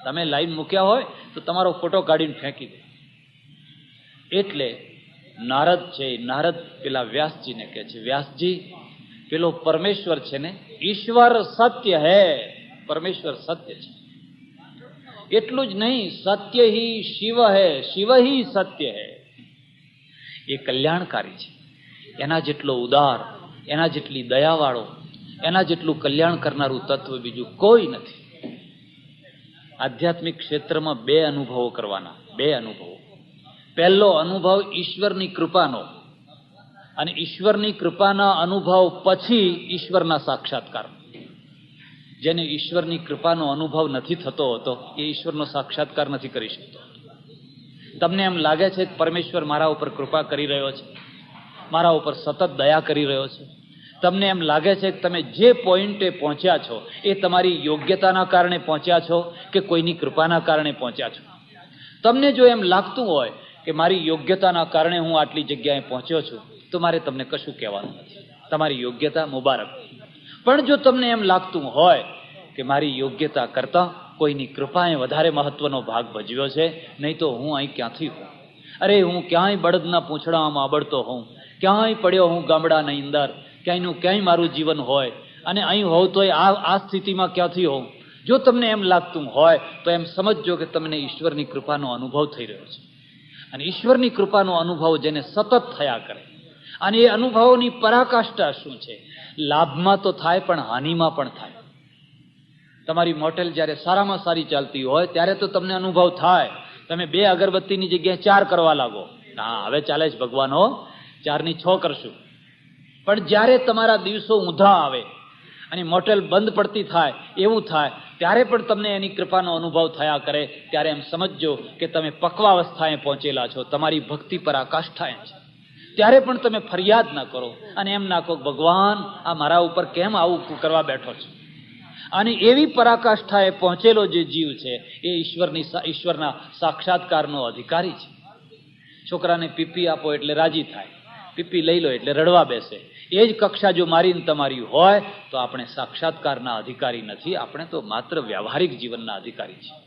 તમે લાઈન મૂક્યા હોય તો તમારો ફોટો કાઢીને ફેંકી દે. એટલે નારદ છે, નારદ પેલા વ્યાસજીને કહે છે, વ્યાસજી, પેલો પરમેશ્વર છે ને, ઈશ્વર સત્ય હે, પરમેશ્વર સત્ય છે. એટલું જ નહીં, સત્ય હી શિવ હે, શિવ હી સત્ય હે. એ કલ્યાણકારી છે. એના જેટલો ઉદાર, એના જેટલી દયાવાળો, એના જેટલું કલ્યાણ કરનારું તત્વ બીજું કોઈ નથી. આધ્યાત્મિક ક્ષેત્રમાં 2 અનુભવો કરવાના, 2 અનુભવો. પહેલો અનુભવ ઈશ્વરની કૃપાનો, અને ઈશ્વરની કૃપાના અનુભવ પછી ઈશ્વરના સાક્ષાત્કાર. જેને ઈશ્વરની કૃપાનો અનુભવ નથી થતો હોતો એ ઈશ્વરનો સાક્ષાત્કાર નથી કરી શકતો. તમને એમ લાગે છે કે પરમેશ્વર મારા ઉપર કૃપા કરી રહ્યો છે, મારા ઉપર સતત દયા કરી રહ્યો છે, તમને એમ લાગે છે કે તમે જે પોઈન્ટે પહોંચ્યા છો એ તમારી યોગ્યતાના કારણે પહોંચ્યા છો કે કોઈની કૃપાના કારણે પહોંચ્યા છો? તમને જો એમ લાગતું હોય કે મારી યોગ્યતાના કારણે હું આટલી જગ્યાએ પહોંચ્યો છું, તો મારે તમને કશું કહેવાનું નથી. તમારી યોગ્યતા મુબારક. પણ જો તમને એમ લાગતું હોય કે મારી યોગ્યતા કરતાં કોઈની કૃપાએ વધારે મહત્વનો ભાગ ભજવ્યો છે, નહીં તો હું અહીં ક્યાંથી હોઉં? અરે હું ક્યાંય બળદના પૂંછડામાં અબડતો હોઉં, ક્યાંય પડ્યો હું ગામડાની અંદર, ક્યાંયનું ક્યાંય મારું જીવન હોય અને અહીં હોઉં તોય આ સ્થિતિમાં ક્યાંથી હોઉં. જો તમને એમ લાગતું હોય તો એમ સમજજો કે તમને ઈશ્વરની કૃપાનો અનુભવ થઈ રહ્યો છે. અને ઈશ્વરની કૃપાનો અનુભવ જેને સતત થયા કરે, અને એ અનુભવોની પરાકાષ્ઠા શું છે? લાભમાં તો થાય પણ હાનિમાં પણ થાય. તમારી મોટેલ જ્યારે સારામાં સારી ચાલતી હોય ત્યારે તો તમને અનુભવ થાય. તમે 2 અગરબત્તીની જગ્યાએ 4 કરવા લાગો, હા હવે ચાલે છે ભગવાનો, 4 ની 6 કરશું. પણ જ્યારે તમારા દિવસો ઊંધા આવે અને મોટેલ બંધ પડતી થાય, એવું થાય, ત્યારે પણ તમને એની કૃપાનો અનુભવ થયા કરે. ત્યારે એમ સમજજો કે તમે પક્વાવસ્થાએ પહોંચેલા છો, તમારી ભક્તિ પરાકાષ્ઠાએ છે. ત્યારે પણ તમે ફરિયાદ ના કરો અને એમ ના કહો ભગવાન આ મારા ઉપર કેમ આવું કરવા બેઠો છે. અને એવી પરાકાષ્ઠાએ પહોંચેલો જે જીવ છે એ ઈશ્વરના સાક્ષાત્કારનો અધિકારી છે. છોકરાને પીપી આપો એટલે રાજી થાય, પીપી લઈ લો એટલે રડવા બેસે. એ જ કક્ષા જો મારીને તમારી હોય તો આપણે સાક્ષાત્કારના અધિકારી નથી, આપણે તો માત્ર વ્યવહારિક જીવનના અધિકારી છીએ.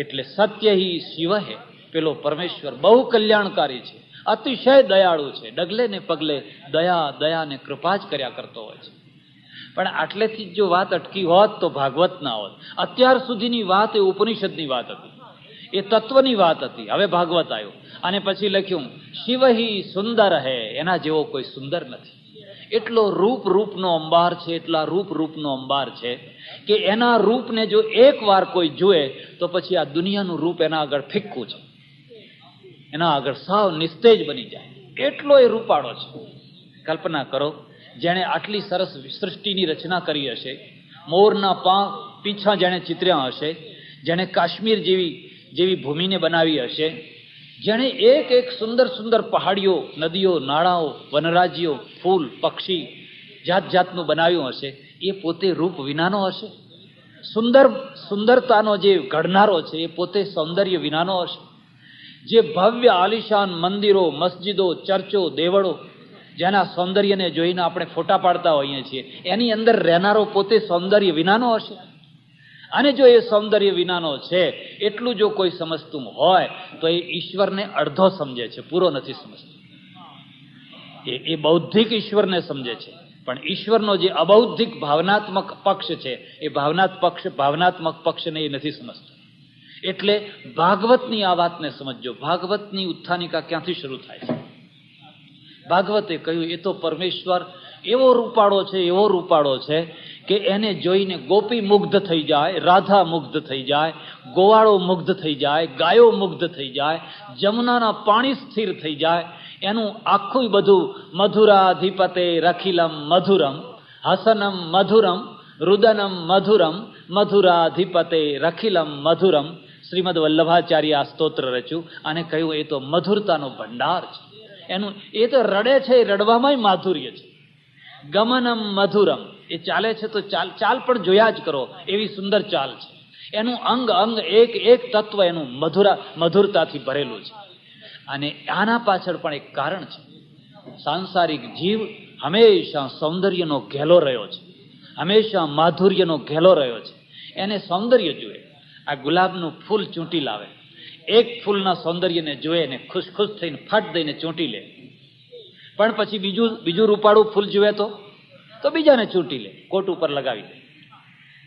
એટલે સત્ય હિ શિવ હે, પેલો પરમેશ્વર બહુ કલ્યાણકારી છે, અતિશય દયાળુ છે, ડગલે ને પગલે દયા ને કૃપા જ કર્યા કરતો હોય છે. પણ આટલેથી જ જો વાત અટકી હોત તો ભાગવત ના હોત. અત્યાર સુધીની વાત એ ઉપનિષદની વાત હતી, એ તત્વની વાત હતી. હવે ભાગવત આવ્યો અને પછી લખ્યું શિવ હિ સુંદર હે, એના જેવો કોઈ સુંદર નથી. એટલો રૂપનો અંબાર છે, એટલા રૂપનો અંબાર છે કે એના રૂપને જો એક વાર કોઈ જુએ તો પછી આ દુનિયાનું રૂપ એના આગળ ફિક્કું છે, એના આગળ સાવ નિસ્તેજ બની જાય. એટલો એ રૂપાળો છે. કલ્પના કરો, જેણે આટલી સરસ સૃષ્ટિની રચના કરી હશે, મોરના પીંછા જેણે ચિત્ર્યા હશે, જેણે કાશ્મીર જેવી ભૂમિને બનાવી હશે, જેણે એક સુંદર સુંદર પહાડીઓ, નદીઓ, નાળાઓ, વનરાજીઓ, ફૂલ, પક્ષી, જાતનું બનાવ્યું હશે, એ પોતે રૂપ વિનાનો હશે. સુંદરતાનો જે ઘડનારો છે એ પોતે સૌંદર્ય વિનાનો હશે. જે ભવ્ય આલિશાન મંદિરો, મસ્જિદો, ચર્ચો, દેવળો, જેના સૌંદર્યને જોઈને આપણે ફોટા પાડતા હોઈએ છીએ, એની અંદર રહેનારો પોતે સૌંદર્ય વિનાનો હશે. અને જો એ સૌંદર્ય વિનાનો છે એટલું જો કોઈ સમજતું હોય તો એ ઈશ્વરને અડધો સમજે છે, પૂરો નથી સમજતો. એ બૌદ્ધિક ઈશ્વરને સમજે છે, પણ ઈશ્વરનો જે અબૌદ્ધિક ભાવનાત્મક પક્ષ છે એ ભાવનાત્મક પક્ષને એ નથી સમજતો. એટલે ભાગવતની આ વાતને સમજજો. ભાગવતની ઉત્થાનિકા ક્યાંથી શરૂ થાય છે? ભાગવતે કહ્યું એ તો પરમેશ્વર એવો રૂપાળો છે કે એને જોઈને ગોપી મુગ્ધ થઈ જાય, રાધા મુગ્ધ થઈ જાય, ગોવાળો મુગ્ધ થઈ જાય, ગાયો મુગ્ધ થઈ જાય, જમુનાના પાણી સ્થિર થઈ જાય. એનું આખું બધું મધુરાધિપતે રખિલમ મધુરમ હસનમ મધુરમ રુદનમ મધુરમ મધુરાધિપતે રખિલમ મધુરમ. શ્રીમદ વલ્લભાચાર્ય આ સ્તોત્ર રચ્યું અને કહ્યું એ તો મધુરતાનો ભંડાર છે. એનું એ તો રડે છે, રડવામાં માધુર્ય છે. ગમનમ મધુરમ, એ ચાલે છે તો ચાલ પણ જોયા જ કરો એવી સુંદર ચાલ છે. એનું અંગ એક તત્વ એનું મધુરતાથી ભરેલું છે. અને આના પાછળ પણ એક કારણ છે. સાંસારિક જીવ હંમેશા સૌંદર્યનો ઘેલો રહ્યો છે, હંમેશા માધુર્યનો ઘેલો રહ્યો છે. એને સૌંદર્ય જુએ. આ ગુલાબનું ફૂલ ચૂંટી લાવે, એક ફૂલના સૌંદર્યને જોઈ ને ખુશ થઈને ફટ દઈને ચૂંટી લે. પણ પછી બીજું રૂપાળું ફૂલ જુએ તો બીજાને ચૂંટી લે, કોટ ઉપર લગાવી દે.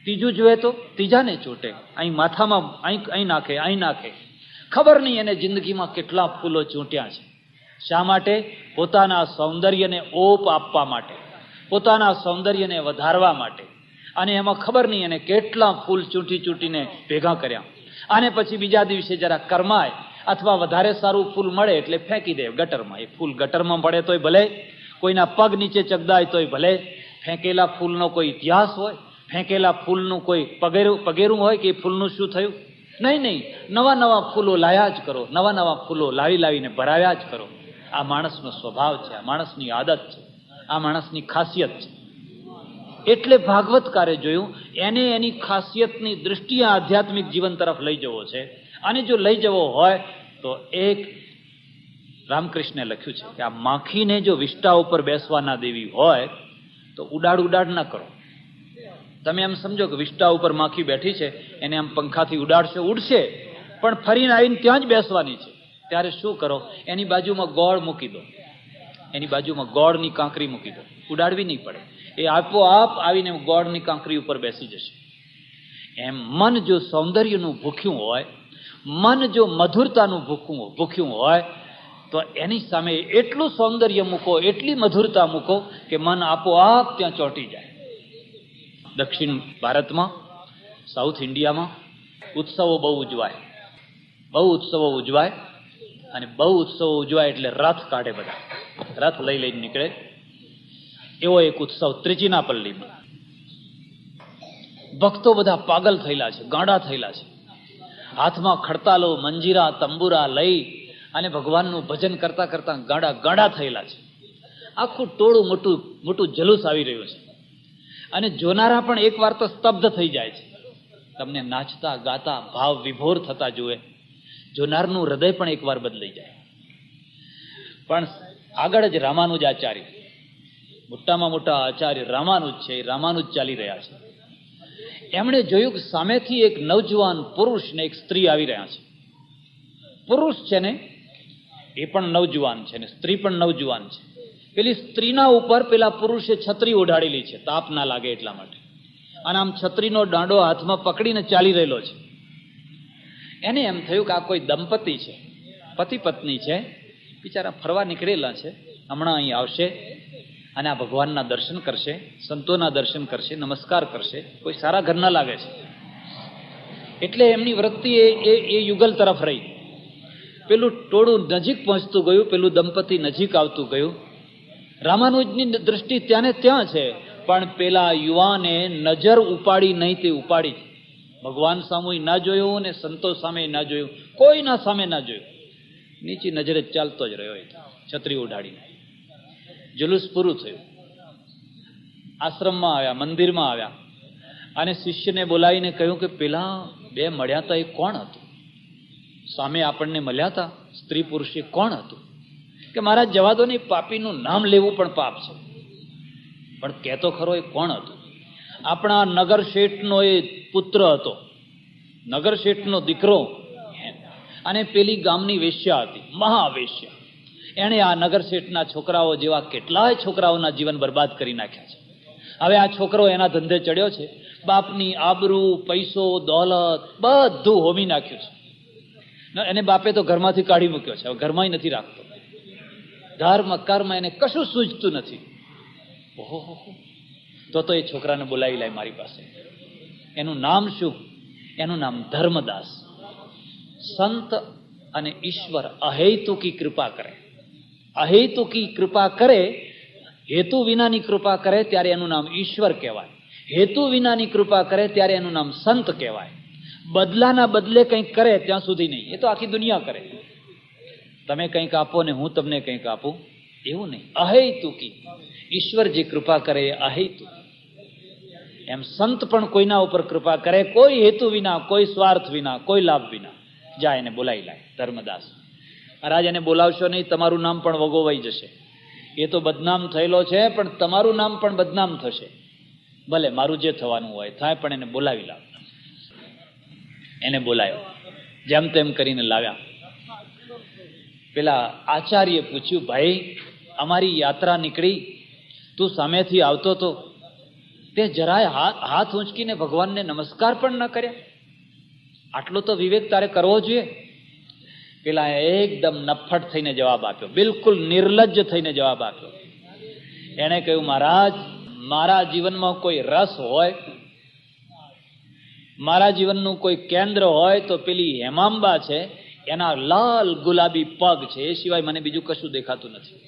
ત્રીજું જુએ તો ત્રીજાને ચૂંટે, અહીં માથામાં અહીં નાખે. ખબર નહીં એને જિંદગીમાં કેટલા ફૂલો ચૂંટ્યા છે. શા માટે? પોતાના સૌંદર્યને ઓપ આપવા માટે, પોતાના સૌંદર્યને વધારવા માટે. અને એમાં ખબર નહીં એને કેટલા ફૂલ ચૂંટીને ભેગા કર્યા. અને પછી બીજા દિવસે જરા કરમાય અથવા વધારે સારું ફૂલ મળે એટલે ફેંકી દે ગટરમાં. એ ફૂલ ગટરમાં પડે તોય ભલે, કોઈના પગ નીચે ચગદાય તોય ભલે. ફેંકેલા ફૂલનો કોઈ ઇતિહાસ હોય? ફેંકેલા ફૂલનું કોઈ પગેરું હોય કે એ ફૂલનું શું થયું? નહીં. નવા ફૂલો લાયા જ કરો, નવા ફૂલો લાવીને ભરાવ્યા જ કરો. આ માણસનો સ્વભાવ છે, આ માણસની આદત છે. આ માણસની ખાસિયત છે. એટલે ભાગવતકારે જોયું એને એની ખાસિયતની દૃષ્ટિએ આધ્યાત્મિક જીવન તરફ લઈ જવો છે. અને જો લઈ જવો હોય તો એક રામકૃષ્ણે લખ્યું છે કે આ માખીને જો વિષ્ટા ઉપર બેસવા ના દેવી હોય તો ઉડાડ ના કરો. તમે એમ સમજો કે વિષ્ટા ઉપર માખી બેઠી છે, એને આમ પંખાથી ઉડાડશો, ઉડશે, પણ ફરીને આવીને ત્યાં જ બેસવાની છે. ત્યારે શું કરો, એની બાજુમાં ગોળ મૂકી દો, એની બાજુમાં ગોળની કાંકરી મૂકી દો, ઉડાડવી નહીં પડે. એ આપોઆપ આવીને ગોળની કાંકરી ઉપર બેસી જશે. એમ મન જો સૌંદર્યનું ભૂખ્યું હોય, મન જો મધુરતાનું ભૂખ્યું હોય તો એની સામે એટલું સૌંદર્ય મૂકો, એટલી મધુરતા મૂકો કે મન આપોઆપ ત્યાં ચોંટી જાય. દક્ષિણ ભારતમાં, સાઉથ ઇન્ડિયામાં ઉત્સવો બહુ ઉજવાય, બહુ ઉત્સવો ઉજવાય. અને બહુ ઉત્સવો ઉજવાય એટલે રથ કાઢે, બધા રથ લઈ લઈને નીકળે. એવો એક ઉત્સવ ત્રિચિનાપલ્લીમાં. ભક્તો બધા પાગલ થયેલા છે, ગાંડા થયેલા છે. હાથમાં ખડતાલો, મંજીરા, તંબુરા લઈ અને ભગવાનનું ભજન કરતા કરતા ગાંડા થયેલા છે. આખું ટોળું મોટું જલુસ આવી રહ્યું છે. અને જોનારા પણ એક વાર તો સ્તબ્ધ થઈ જાય છે. તમને નાચતા ગાતા ભાવ વિભોર થતા જુએ, જોનારનું હૃદય પણ એક વાર બદલાઈ જાય. પણ આગળ જ રામાનુજાચાર્ય, મોટામાં મોટા આચાર્ય રામાનુજ છે, રામાનુજ ચાલી રહ્યા છે. એમણે જોયું કે સામેથી એક નવજુવાન પુરુષ ને એક સ્ત્રી આવી રહ્યા છે. પુરુષ છે ને એ પણ નવજુવાન છે ને સ્ત્રી પણ નવજુવાન છે. પેલી સ્ત્રીના ઉપર પેલા પુરુષે છત્રી ઓઢાડેલી છે, તાપ ના લાગે એટલા માટે. અને આમ છત્રીનો દાંડો હાથમાં પકડીને ચાલી રહેલો છે. એને એમ થયું કે આ કોઈ દંપતી છે, પતિ પત્ની છે, બિચારા ફરવા નીકળેલા છે, હમણાં અહીં આવશે અને આ ભગવાનના દર્શન કરશે, સંતોના દર્શન કરશે, નમસ્કાર કરશે. કોઈ સારા ઘરના લાગે છે. એટલે એમની વૃત્તિ એ યુગલ તરફ રહી. પેલું ટોળું નજીક પહોંચતું ગયું, પેલું દંપતી નજીક આવતું ગયું. રામાનુજની દ્રષ્ટિ ત્યાં ને ત્યાં છે, પણ પેલા યુવાને નજર ઉપાડી નહીં તે ઉપાડી. ભગવાન સામે ના જોયું ને સંતો સામે ના જોયું, કોઈના સામે ના જોયું. નીચી નજરે ચાલતો જ રહ્યો, છત્રી ઉડાડીને. જુલુસ પૂરું થયું. આશ્રમમાં આવ્યા, મંદિરમાં આવ્યા અને શિષ્યને બોલાવીને કહ્યું કે પેલા બે મળ્યા હતા એ કોણ હતું? સામે આપણને મળ્યા હતા સ્ત્રી પુરુષ, એ કોણ હતું? કે મારા જવા દો ને, પાપીનું નામ લેવું પણ પાપ છે, પણ કહેતો ખરો એ કોણ હતું? આપણા નગર શેઠનો એ પુત્ર હતો, નગર શેઠનો દીકરો. અને પેલી ગામની વેશ્યા હતી, મહાવેશ્યા. એણે આ નગર શેઠના છોકરાઓ જેવા કેટલાય છોકરાઓના જીવન બરબાદ કરી નાખ્યા છે. હવે આ છોકરો એના ધંધે ચડ્યો છે, બાપની આબરૂ, પૈસો, દોલત બધું હોમી નાખ્યું છે. એને બાપે તો ઘરમાંથી કાઢી મૂક્યો છે, હવે ઘરમાં નથી રાખતો. ધર્મ કર્મ એને કશું સૂઝતું નથી. ઓહો, તો એ છોકરાને બોલાવી લાય મારી પાસે. એનું નામ શું? એનું નામ ધર્મદાસ. સંત અને ઈશ્વર અહેતુકી કૃપા કરે, અહેતુકી કૃપા કરે, હેતુ વિનાની કૃપા કરે ત્યારે એનું નામ ઈશ્વર કહેવાય. હેતુ વિનાની કૃપા કરે ત્યારે એનું નામ સંત કહેવાય. બદલાના બદલે કંઈક કરે ત્યાં સુધી નહીં. એ તો આખી દુનિયા કરે. તમે કંઈક આપો ને હું તમને કંઈક આપું, એવું નહીં. અહેતુકી, ઈશ્વર જે કૃપા કરે એ અહેતુ. એમ સંત પણ કોઈના ઉપર કૃપા કરે, કોઈ હેતુ વિના, કોઈ સ્વાર્થ વિના, કોઈ લાભ વિના. જા એને બોલાવી લાય. ધર્મદાસ. રાજ એને બોલાવશો નહીં, તમારું નામ પણ વગોવાઈ જશે. એ તો બદનામ થયેલો છે, પણ તમારું નામ પણ બદનામ થશે. ભલે મારું જે થવાનું હોય થાય, પણ એને બોલાવી લાવ. એને બોલાયો, જેમ તેમ કરીને લાવ્યા. પેલા આચાર્ય પૂછ્યું, ભાઈ અમારી યાત્રા નીકળી, તું સામેથી આવતો તો તે જરાય હાથ ઊંચકીને ભગવાનને નમસ્કાર પણ ન કર્યા? આટલો તો વિવેક તારે કરવો જોઈએ. પેલા એકદમ નફ્ફટ થઈને જવાબ આપ્યો, બિલકુલ નિર્લજ્જ થઈને જવાબ આપ્યો. એને કહ્યું, મહારાજ મારા જીવનમાં કોઈ રસ હોય, મારા જીવનનું કોઈ કેન્દ્ર હોય તો પેલી હેમાંબા છે, એના લાલ ગુલાબી પગ છે, એ સિવાય મને બીજું કશું દેખાતું નથી.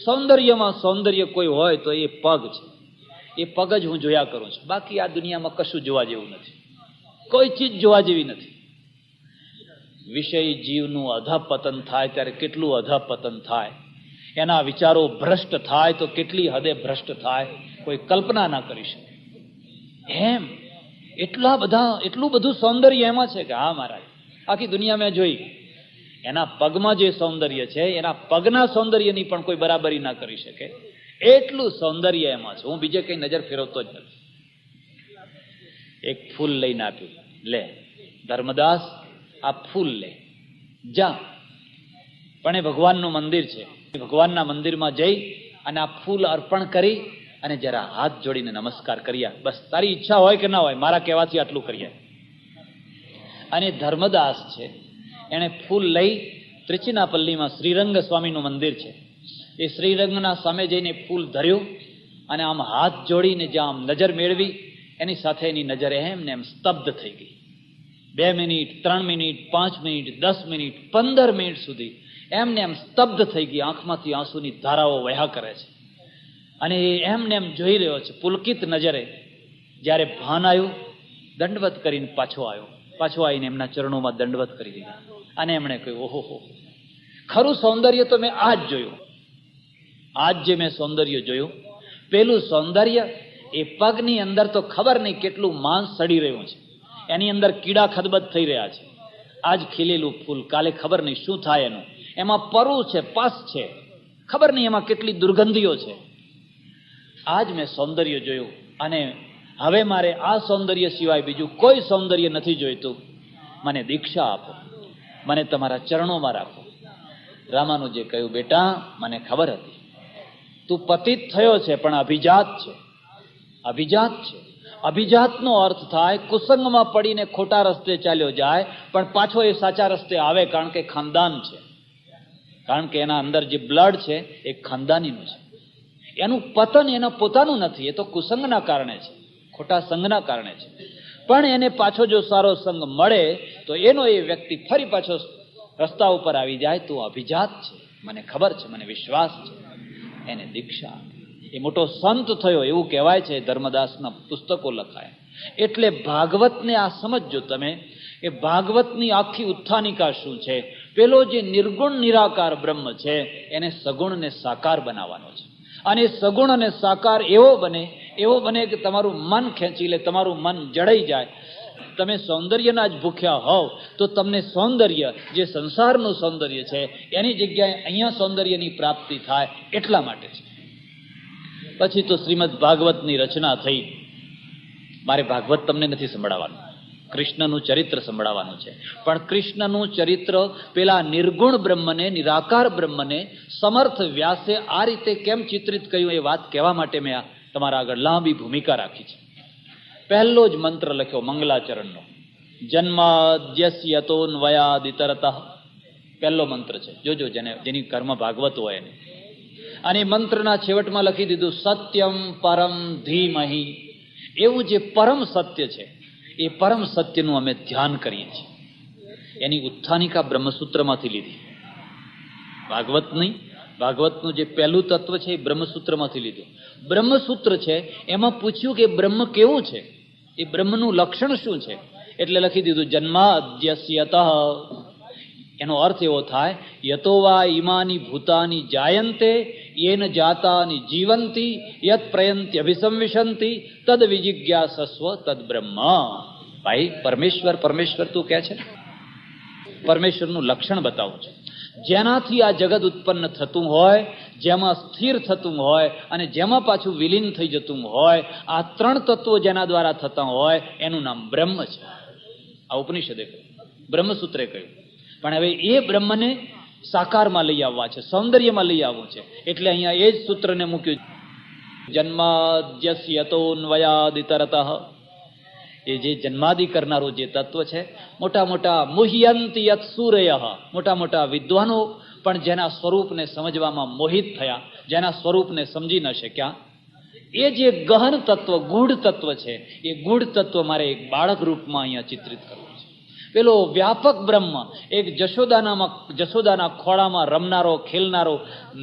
સૌંદર્યમાં સૌંદર્ય કોઈ હોય તો એ પગ છે. એ પગ જ હું જોયા કરું છું, બાકી આ દુનિયામાં કશું જોવા જેવું નથી, કોઈ ચીજ જોવા જેવી નથી. વિષય જીવનું અધપતન થાય ત્યારે કેટલું અધપતન થાય એના વિચારો ભ્રષ્ટ થાય તો કેટલી હદે ભ્રષ્ટ થાય કોઈ કલ્પના ના કરી શકે. એમ એટલું બધું સૌંદર્ય એમાં છે કે હા મહારાજ, આખી દુનિયા મેં જોઈ. એના પગમાં જે સૌંદર્ય છે એના પગના સૌંદર્યની પણ કોઈ બરાબરી ના કરી શકે, એટલું સૌંદર્ય એમાં છે. હું બીજે કઈ નજર ફેરવતો જ નથી. એક ફૂલ લઈને આપ્યું, લે ધર્મદાસ આ ફૂલ લે જા. પણ એ ભગવાનનું મંદિર છે, ભગવાનના મંદિરમાં જઈ અને આ ફૂલ અર્પણ કરી અને જરા હાથ જોડીને નમસ્કાર કર્યા. બસ તારી ઈચ્છા હોય કે ના હોય, મારા કહેવાથી આટલું કરીએ. અને ધર્મદાસ છે એને ફૂલ લઈ ત્રિચિનાપલ્લીમાં શ્રીરંગ સ્વામીનું મંદિર છે, એ શ્રીરંગના સામે જઈને ફૂલ ધર્યું અને આમ હાથ જોડીને જ્યાં આમ નજર મેળવી એની સાથે એની નજર એમને એમ સ્તબ્ધ થઈ ગઈ. 2 minute, 3 minute, 5 minute, 10 minute, 15 minute સુધી એમને એમ સ્તબ્ધ થઈ ગઈ. આંખમાંથી આંસુની ધારાઓ વહ્યા કરે છે અને એ એમને એમ જોઈ રહ્યો છે પુલકિત નજરે. જ્યારે ભાન આવ્યું, દંડવત કરીને પાછો આવીને એમના ચરણોમાં દંડવત કરી દીધા અને એમણે કહ્યું, ઓહો, ખરું સૌંદર્ય તો મેં આજ જોયું. આજ જે મેં સૌંદર્ય જોયું, પેલું સૌંદર્ય એ પગની અંદર તો ખબર નહીં કેટલું માંસ સડી રહ્યું છે, એની અંદર કીડા ખદબદ થઈ રહ્યા છે. આજ ખીલેલું ફૂલ, કાલે ખબર નહીં શું થાય એનું. એમાં પરુ છે, પસ છે, ખબર નહીં એમાં કેટલી દુર્ગંધીઓ છે. આજ મેં સૌંદર્ય જોયું અને હવે મારે આ સૌંદર્ય સિવાય બીજું કોઈ સૌંદર્ય નથી જોઈતું. મને દીક્ષા આપો, મને તમારા ચરણોમાં રાખો. રામાનુજે કહ્યું, બેટા મને ખબર હતી તું પતિત થયો છે પણ અભિજાત છે. અભિજાતનો અર્થ થાય કુસંગમાં પડીને ખોટા રસ્તે ચાલ્યો જાય પણ પાછો એ સાચા રસ્તે આવે, કારણ કે ખાનદાન છે, કારણ કે એના અંદર જે બ્લડ છે એ ખાનદાનીનું છે. એનું પતન એના પોતાનું નથી, એ તો કુસંગના કારણે છે, ખોટા સંગના કારણે છે. પણ એને પાછો જો સારો સંગ મળે તો એનો એ વ્યક્તિ ફરી પાછો રસ્તા ઉપર આવી જાય. તો અભિજાત છે, મને ખબર છે, મને વિશ્વાસ છે. એને દીક્ષા, એ મોટો સંત થયો એવું કહેવાય છે. ધર્મદાસના પુસ્તકો લખાય. એટલે ભાગવતને આ સમજજો તમે, એ ભાગવતની આખી ઉત્થાનિકા શું છે. પેલો જે નિર્ગુણ નિરાકાર બ્રહ્મ છે એને સગુણ ને સાકાર બનાવવાનો છે. અને સગુણ અને સાકાર એવો બને કે તમારું મન ખેંચી લે, તમારું મન જડાઈ જાય. તમે સૌંદર્યના જ ભૂખ્યા હોવ તો તમને સૌંદર્ય, જે સંસારનું સૌંદર્ય છે એની જગ્યાએ અહીંયા સૌંદર્યની પ્રાપ્તિ થાય, એટલા માટે છે. પછી તો શ્રીમદ ભાગવતની રચના થઈ. મારે ભાગવત તમને નથી સંભળાવવાનું, કૃષ્ણનું ચરિત્ર સંભળાવવાનું છે. પણ કૃષ્ણનું ચરિત્ર પેલા નિર્ગુણ બ્રહ્મને, નિરાકાર બ્રહ્મને સમર્થ વ્યાસે આ રીતે કેમ ચિત્રિત કર્યું એ વાત કહેવા માટે મેં તમારા આગળ લાંબી ભૂમિકા રાખી છે. પહેલો જ મંત્ર લખ્યો મંગલાચરણનો, જન્માદ્યસ્યતોન્વયાદિતરતઃ, પહેલો મંત્ર છે. જોજો જેની કર્મ ભાગવત હોય એને. અને મંત્રના છેવટમાં લખી દીધું સત્યમ પરમ ધીમહિ. એવું જે પરમ સત્ય છે એ પરમ સત્યનું અમે ધ્યાન કરીએ છીએ. એની ઉત્થાનિકા બ્રહ્મસૂત્રમાંથી લીધી. ભાગવતનું જે પહેલું તત્વ છે એ બ્રહ્મસૂત્રમાંથી લીધું. બ્રહ્મસૂત્ર છે એમાં પૂછ્યું કે બ્રહ્મ કેવું છે, એ બ્રહ્મનું લક્ષણ શું છે. એટલે લખી દીધું જન્માદ્યસ્યતઃ. એનો અર્થ એવો થાય, યતો વા ઈમાની ભૂતાની જાયંતે યેન જાતાની જીવંતી યત પ્રયંતિ અભિસંવિશંતિ તદ વિજિજ્ઞાસસ્વ તદ બ્રહ્મ. ભાઈ પરમેશ્વર તું કહે છે, પરમેશ્વરનું લક્ષણ બતાવું છે. જેનાથી આ જગત ઉત્પન્ન થતું હોય, જેમાં સ્થિર થતું હોય અને જેમાં પાછું વિલીન થઈ જતું હોય, આ 3 તત્વો જેના દ્વારા થતા હોય એનું નામ બ્રહ્મ છે. આ ઉપનિષદે કહ્યું, બ્રહ્મસૂત્રે કહ્યું. પણ હવે એ બ્રહ્મને સાકારમાં લઈ આવવા છે, સૌંદર્યમાં લઈ આવવું છે. એટલે અહીંયા એ જ સૂત્રને મૂક્યું, જન્માદ્યસ્યતોન્વયાદિતરતઃ. એ જે જન્માદિ કરનારું જે તત્વ છે, મોટા મુહ્યંતી યત સૂરય, મોટા વિદ્વાનો પણ જેના સ્વરૂપને સમજવામાં મોહિત થયા, જેના સ્વરૂપને સમજી ન શક્યા, એ જે ગહન તત્વ, ગૂઢ તત્વ છે, એ ગૂઢ તત્વ મારે એક બાળક રૂપમાં અહીંયા ચિત્રિત કરવું છે. પેલો વ્યાપક બ્રહ્મ, એક જશોદાના ખોળામાં રમનારો, ખેલનારો,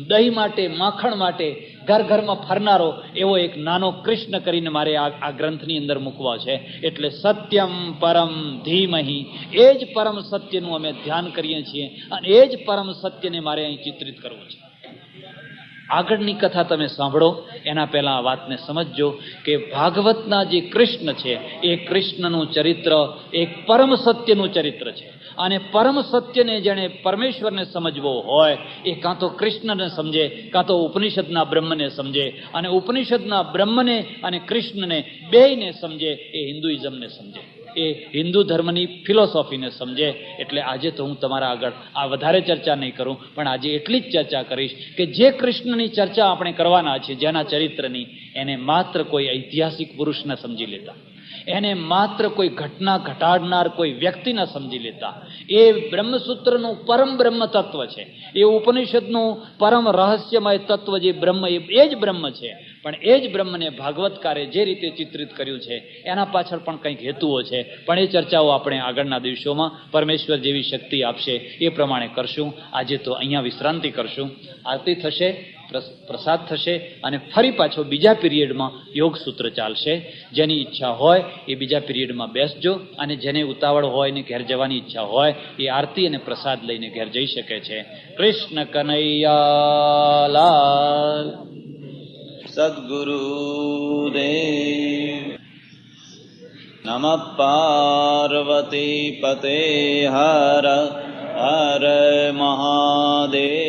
દહીં માટે, માખણ માટે ઘરમાં ફરનારો એવો એક નાનો કૃષ્ણ કરીને મારે આ ગ્રંથની અંદર મૂકવા છે. એટલે સત્યમ પરમ ધીમહિ, એ જ પરમ સત્યનું અમે ધ્યાન કરીએ છીએ અને એ જ પરમ સત્યને મારે અહીં ચિત્રિત કરવું છે. આગળની કથા તમે સાંભળો એના પહેલા આ વાતને સમજજો કે ભાગવતના જે કૃષ્ણ છે એ કૃષ્ણનું ચરિત્ર એક પરમ સત્યનું ચરિત્ર છે. અને પરમ સત્યને જેણે પરમેશ્વરને સમજવો હોય એ કાં તો કૃષ્ણને સમજે કાં તો ઉપનિષદના બ્રહ્મને સમજે, અને ઉપનિષદના બ્રહ્મને અને કૃષ્ણને બેયને સમજે એ હિન્દુઇઝમને સમજે, એ હિન્દુ ધર્મની ફિલોસોફીને સમજે. એટલે આજે તો હું તમારા આગળ આ વધારે ચર્ચા નહીં કરું, પણ આજે એટલી જ ચર્ચા કરીશ કે જે કૃષ્ણની ચર્ચા આપણે કરવાના છીએ, જેના ચરિત્રની, એને માત્ર કોઈ ઐતિહાસિક પુરુષ ન સમજી લેતા, એને માત્ર કોઈ ઘટના ઘટાડનાર કોઈ વ્યક્તિ ન સમજી લેતા. એ બ્રહ્મસૂત્રનું પરમ બ્રહ્મ તત્વ છે, એ ઉપનિષદનું પરમ રહસ્યમય તત્વ જે બ્રહ્મ, એ જ બ્રહ્મ છે. પણ એ જ બ્રહ્મને ભાગવતકારે જે રીતે ચિત્રિત કર્યું છે એના પાછળ પણ કંઈક હેતુઓ છે. પણ એ ચર્ચાઓ આપણે આગળના દિવસોમાં પરમેશ્વર જેવી શક્તિ આપશે એ પ્રમાણે કરશું. આજે તો અહીંયા વિશ્રાંતિ કરશું. આરતી થશે, પ્રસાદ થશે, અને ફરી પાછો બીજા પીરિયડમાં યોગ સૂત્ર ચાલશે. જેની ઈચ્છા હોય એ બીજા પીરિયડમાં બેસજો, અને જેને ઉતાવળ હોય ને ઘેર જવાની ઈચ્છા હોય એ આરતી અને પ્રસાદ લઈને ઘેર જઈ શકે છે. કૃષ્ણ કનૈયા લાલ સદગુરુદેવ. નમઃ પાર્વતી પતે હર હર મહાદેવ.